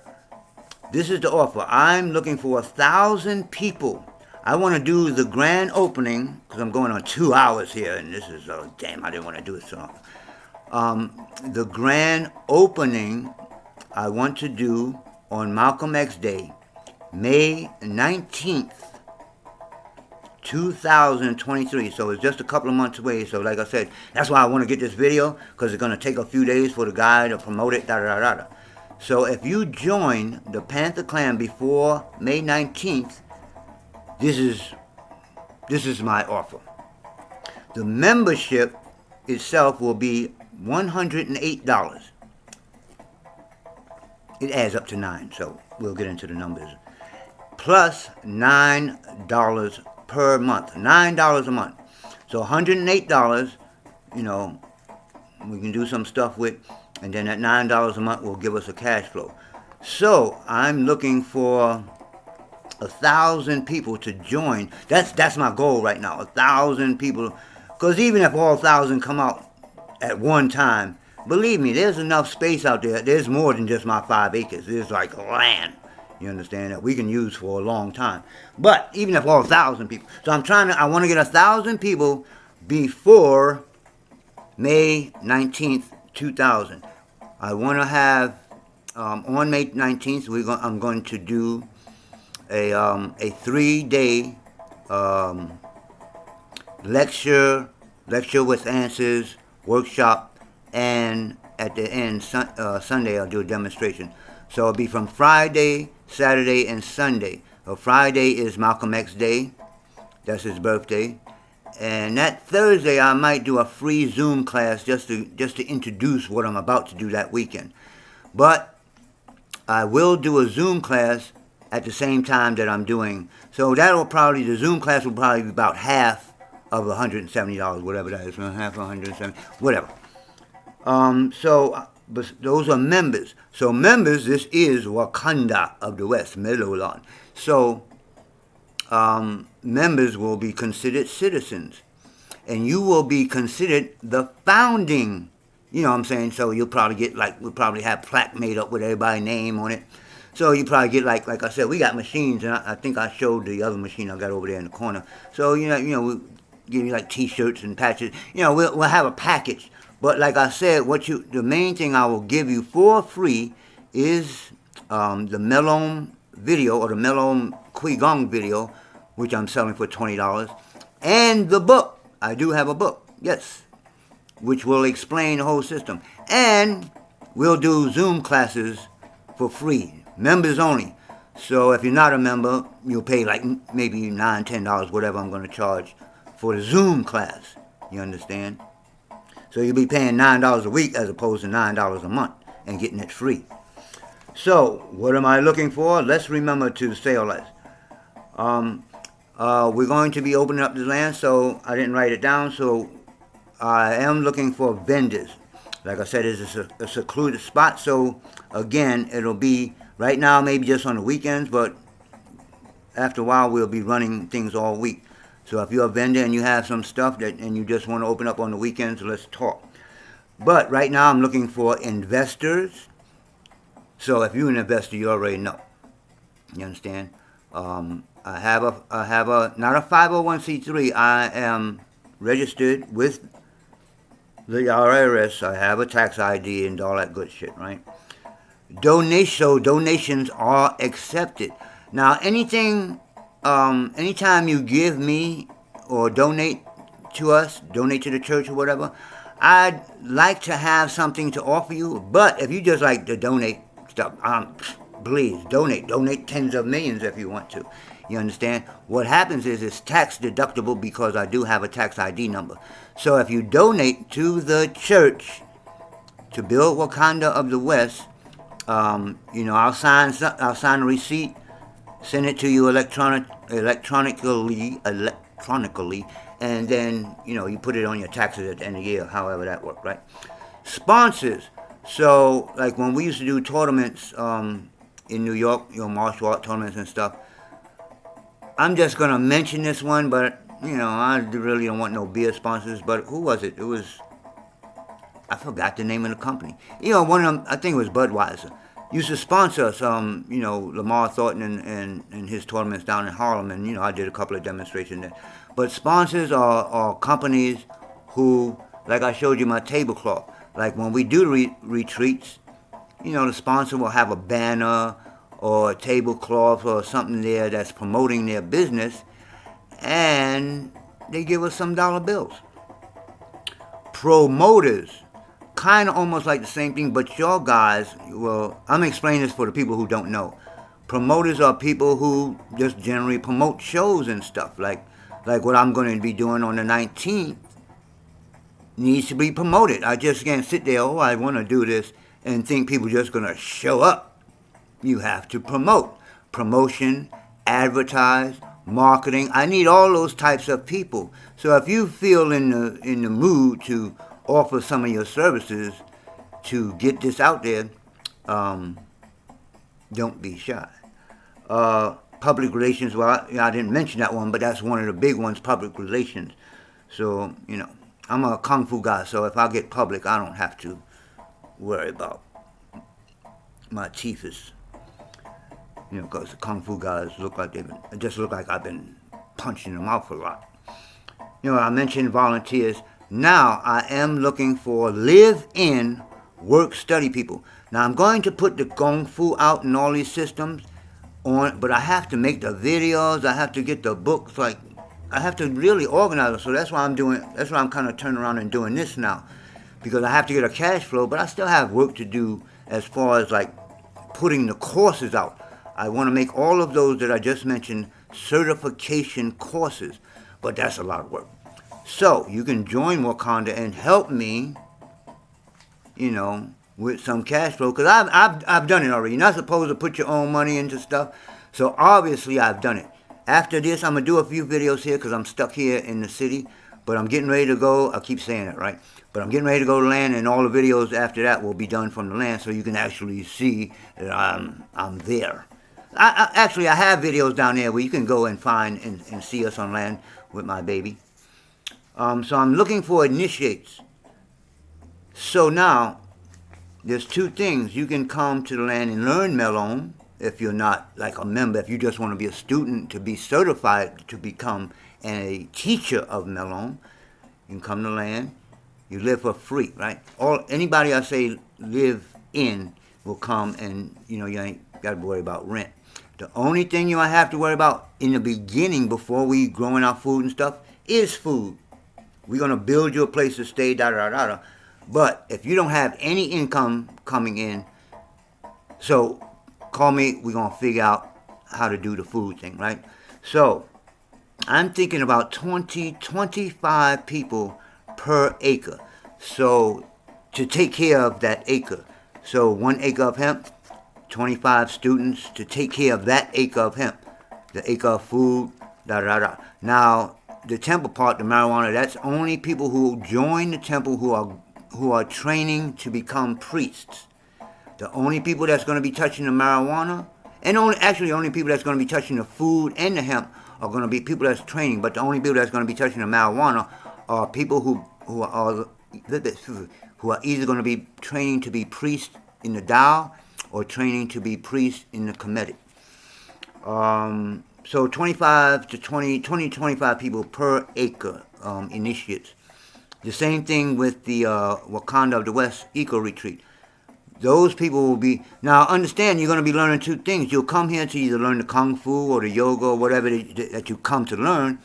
This is the offer. I'm looking for 1,000 people. I want to do the grand opening, because I'm going on 2 hours here, and this is, damn, I didn't want to do it so long. The grand opening I want to do on Malcolm X Day, May 19th, 2023. So it's just a couple of months away. So like I said, that's why I want to get this video, because it's going to take a few days for the guy to promote it, da-da-da-da-da. So if you join the Panther Clan before May 19th, this is my offer. The membership itself will be $108. It adds up to 9, so we'll get into the numbers. Plus $9 per month. $9 a month. So $108, you know, we can do some stuff with, and then that $9 a month will give us a cash flow. So I'm looking for 1,000 people to join. That's my goal right now. 1,000 people, because even if all 1,000 come out at one time, believe me, there's enough space out there. There's more than just my 5 acres. There's like land, you understand, that we can use for a long time. But even if all 1,000 people, so I want to get 1,000 people before May 19th, 2000. I want to have on May 19th. I'm going to do a 3-day lecture with answers, workshop, and at the end Sunday I'll do a demonstration. So it'll be from Friday, Saturday, and Sunday. Friday is Malcolm X Day. That's his birthday. And that Thursday, I might do a free Zoom class just to introduce what I'm about to do that weekend. But I will do a Zoom class at the same time that I'm doing. So the Zoom class will probably be about half of $170, whatever that is, half of $170, whatever. But those are members. So members, this is WaKanDa of the West, Mel-O-Lan. So members will be considered citizens, and you will be considered the founding, you know what I'm saying? So you'll probably get, we'll probably have plaque made up with everybody's name on it. So you probably get, like I said, we got machines, and I think I showed the other machine I got over there in the corner. So, you know, we'll give you T-shirts and patches. You know, we'll have a package. But like I said, the main thing I will give you for free is the Mel-Om video, or the Mel-Om Qigong video, which I'm selling for $20, and the book. I do have a book, yes, which will explain the whole system. And we'll do Zoom classes for free, members only. So if you're not a member, you'll pay like maybe $9, $10, whatever I'm going to charge for the Zoom class. You understand? So you'll be paying $9 a week as opposed to $9 a month and getting it free. So what am I looking for? Let's remember to say all this. We're going to be opening up the land, so I didn't write it down. So I am looking for vendors. Like I said, it's a secluded spot. So again, it'll be right now maybe just on the weekends, but after a while we'll be running things all week. So if you're a vendor and you have some stuff and you just want to open up on the weekends, let's talk. But right now I'm looking for investors. So if you're an investor, you already know. You understand? I have a not a 501c3. I am registered with the IRS. I have a tax ID and all that good shit, right? Donations are accepted. Now, anytime you give me or donate to us, donate to the church or whatever, I'd like to have something to offer you. But if you just like to donate stuff, please donate tens of millions if you want to. You understand? What happens is it's tax deductible because I do have a tax ID number. So if you donate to the church to build WaKanDa of the West, I'll sign a receipt, send it to you electronically, and then you put it on your taxes at the end of the year, however that works, right? Sponsors. So like when we used to do tournaments in New York, martial art tournaments and stuff. I'm just gonna mention this one, but I really don't want no beer sponsors. But who was it? I forgot the name of the company. One of them, I think it was Budweiser, used to sponsor us. Lamar Thornton and his tournaments down in Harlem, and I did a couple of demonstrations there. But sponsors are companies who, like I showed you my tablecloth. Like when we do retreats, the sponsor will have a banner or a tablecloth or something there that's promoting their business, and they give us some dollar bills. Promoters, kind of almost like the same thing, but your guys, well, I'm explaining this for the people who don't know. Promoters are people who just generally promote shows and stuff, like what I'm going to be doing on the 19th needs to be promoted. I just can't sit there, I want to do this, and think people are just going to show up. You have to promote. Promotion, advertise, marketing. I need all those types of people. So if you feel in the mood to offer some of your services to get this out there, don't be shy. Public relations, well, I didn't mention that one, but that's one of the big ones, public relations. So, I'm a kung fu guy, so if I get public, I don't have to worry about my teeth is, because the kung fu guys look like I've been punching them out for a lot. I mentioned volunteers. Now I am looking for live-in work-study people. Now I'm going to put the kung fu out in all these systems on, but I have to make the videos. I have to get the books. I have to really organize it. So that's why I'm kind of turning around and doing this now, because I have to get a cash flow, but I still have work to do as far as putting the courses out. I want to make all of those that I just mentioned certification courses, but that's a lot of work. So you can join WaKanDa and help me, with some cash flow, because I've done it already. You're not supposed to put your own money into stuff, so obviously I've done it. After this, I'm going to do a few videos here because I'm stuck here in the city, but I'm getting ready to go. I keep saying it, right? But I'm getting ready to go to land, and all the videos after that will be done from the land, so you can actually see that I'm there. I have videos down there where you can go and find and see us on land with my baby. So I'm looking for initiates. So now, there's two things. You can come to the land and learn Mel-Om if you're not like a member. If you just want to be a student to be certified to become a teacher of Mel-Om, you can come to land. You live for free, right? Anybody I say live in, will come, and you ain't got to worry about rent. The only thing you might have to worry about in the beginning, before we growing our food and stuff, is food. We're gonna build you a place to stay, da da da da. But if you don't have any income coming in, so call me. We're gonna figure out how to do the food thing, right? So I'm thinking about 25 people per acre. So to take care of that acre. So 1 acre of hemp, 25 students to take care of that acre of hemp, the acre of food, da da da. Now the temple part, the marijuana, that's only people who join the temple who are training to become priests. The only people that's going to be touching the marijuana, and only people that's going to be touching the food and the hemp are going to be people that's training. But the only people that's going to be touching the marijuana are people who are either going to be training to be priests in the Tao or training to be priests in the Khemet. So 25 to 25 people per acre, initiates. The same thing with the WaKanDa of the West Eco Retreat. Those people will be, now understand, you're going to be learning two things. You'll come here to either learn the Kung Fu or the yoga or whatever that you come to learn.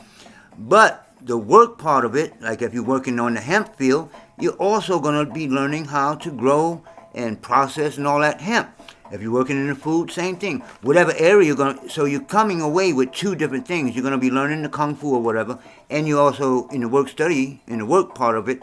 But the work part of it, like if you're working on the hemp field, you're also going to be learning how to grow and process and all that hemp. If you're working in the food, same thing. Whatever area you're going to, so you're coming away with two different things. You're going to be learning the Kung Fu or whatever, and you also, in the work study, in the work part of it,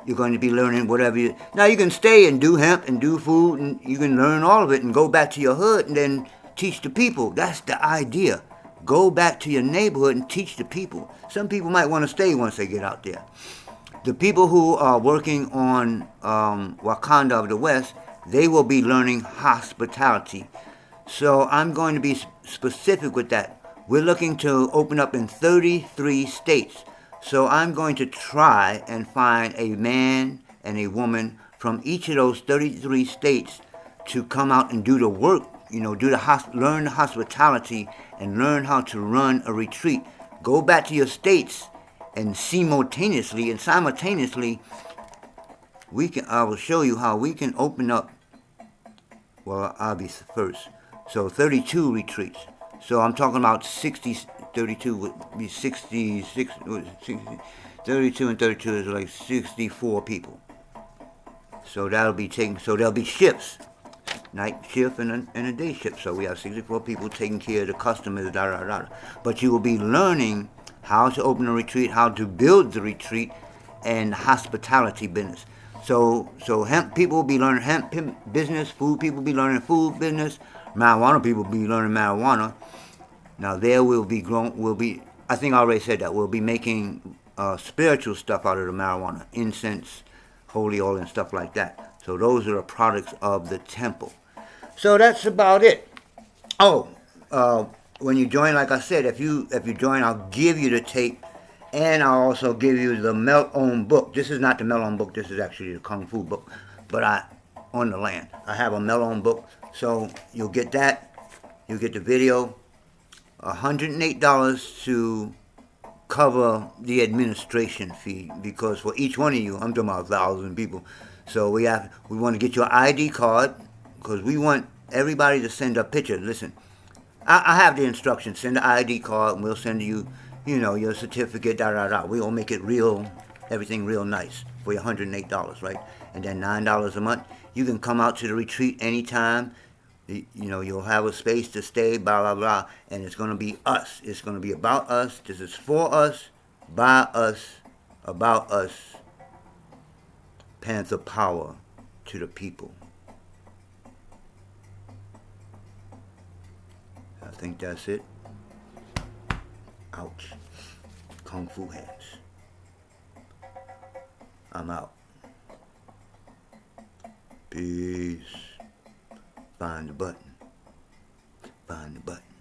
you're going to be learning whatever you... Now, you can stay and do hemp and do food, and you can learn all of it and go back to your hood and then teach the people. That's the idea. Go back to your neighborhood and teach the people. Some people might want to stay once they get out there. The people who are working on WaKanDa of the West, they will be learning hospitality. So I'm going to be specific with that. We're looking to open up in 33 states. So I'm going to try and find a man and a woman from each of those 33 states to come out and do the work, learn the hospitality and learn how to run a retreat. Go back to your states and simultaneously, I will show you how we can open up. Well, I'll be first. So 32 retreats. So I'm talking about 32 would be 66, 32 and 32 is like 64 people. So that'll be taken, so there'll be shifts, night shift and a day shift. So we have 64 people taking care of the customers, da da da. But you will be learning how to open a retreat, how to build the retreat, and hospitality business. So hemp people will be learning hemp business, food people will be learning food business, marijuana people will be learning marijuana. Now there I think I already said that, we'll be making spiritual stuff out of the marijuana, incense, holy oil, and stuff like that. So those are the products of the temple. So that's about it. When you join, like I said, if you join, I'll give you the tape, and I'll also give you the Mel-Om book. This is not the Mel-Om book. This is actually the Kung Fu book, but on the land. I have a Mel-Om book, so you'll get that. You'll get the video. $108 to cover the administration fee, because for each one of you, I'm talking about 1,000 people. So we want to get your ID card, because we want everybody to send a picture. Listen, I have the instructions. Send the ID card, and we'll send you, your certificate, da da da. We'll make it real, everything real nice for your $108, right? And then $9 a month. You can come out to the retreat anytime. You'll have a space to stay, blah, blah, blah, and it's going to be us. It's going to be about us. This is for us, by us, about us. Panther power to the people. I think that's it. Ouch. Kung Fu hands. I'm out. Peace. Find the button. Find the button.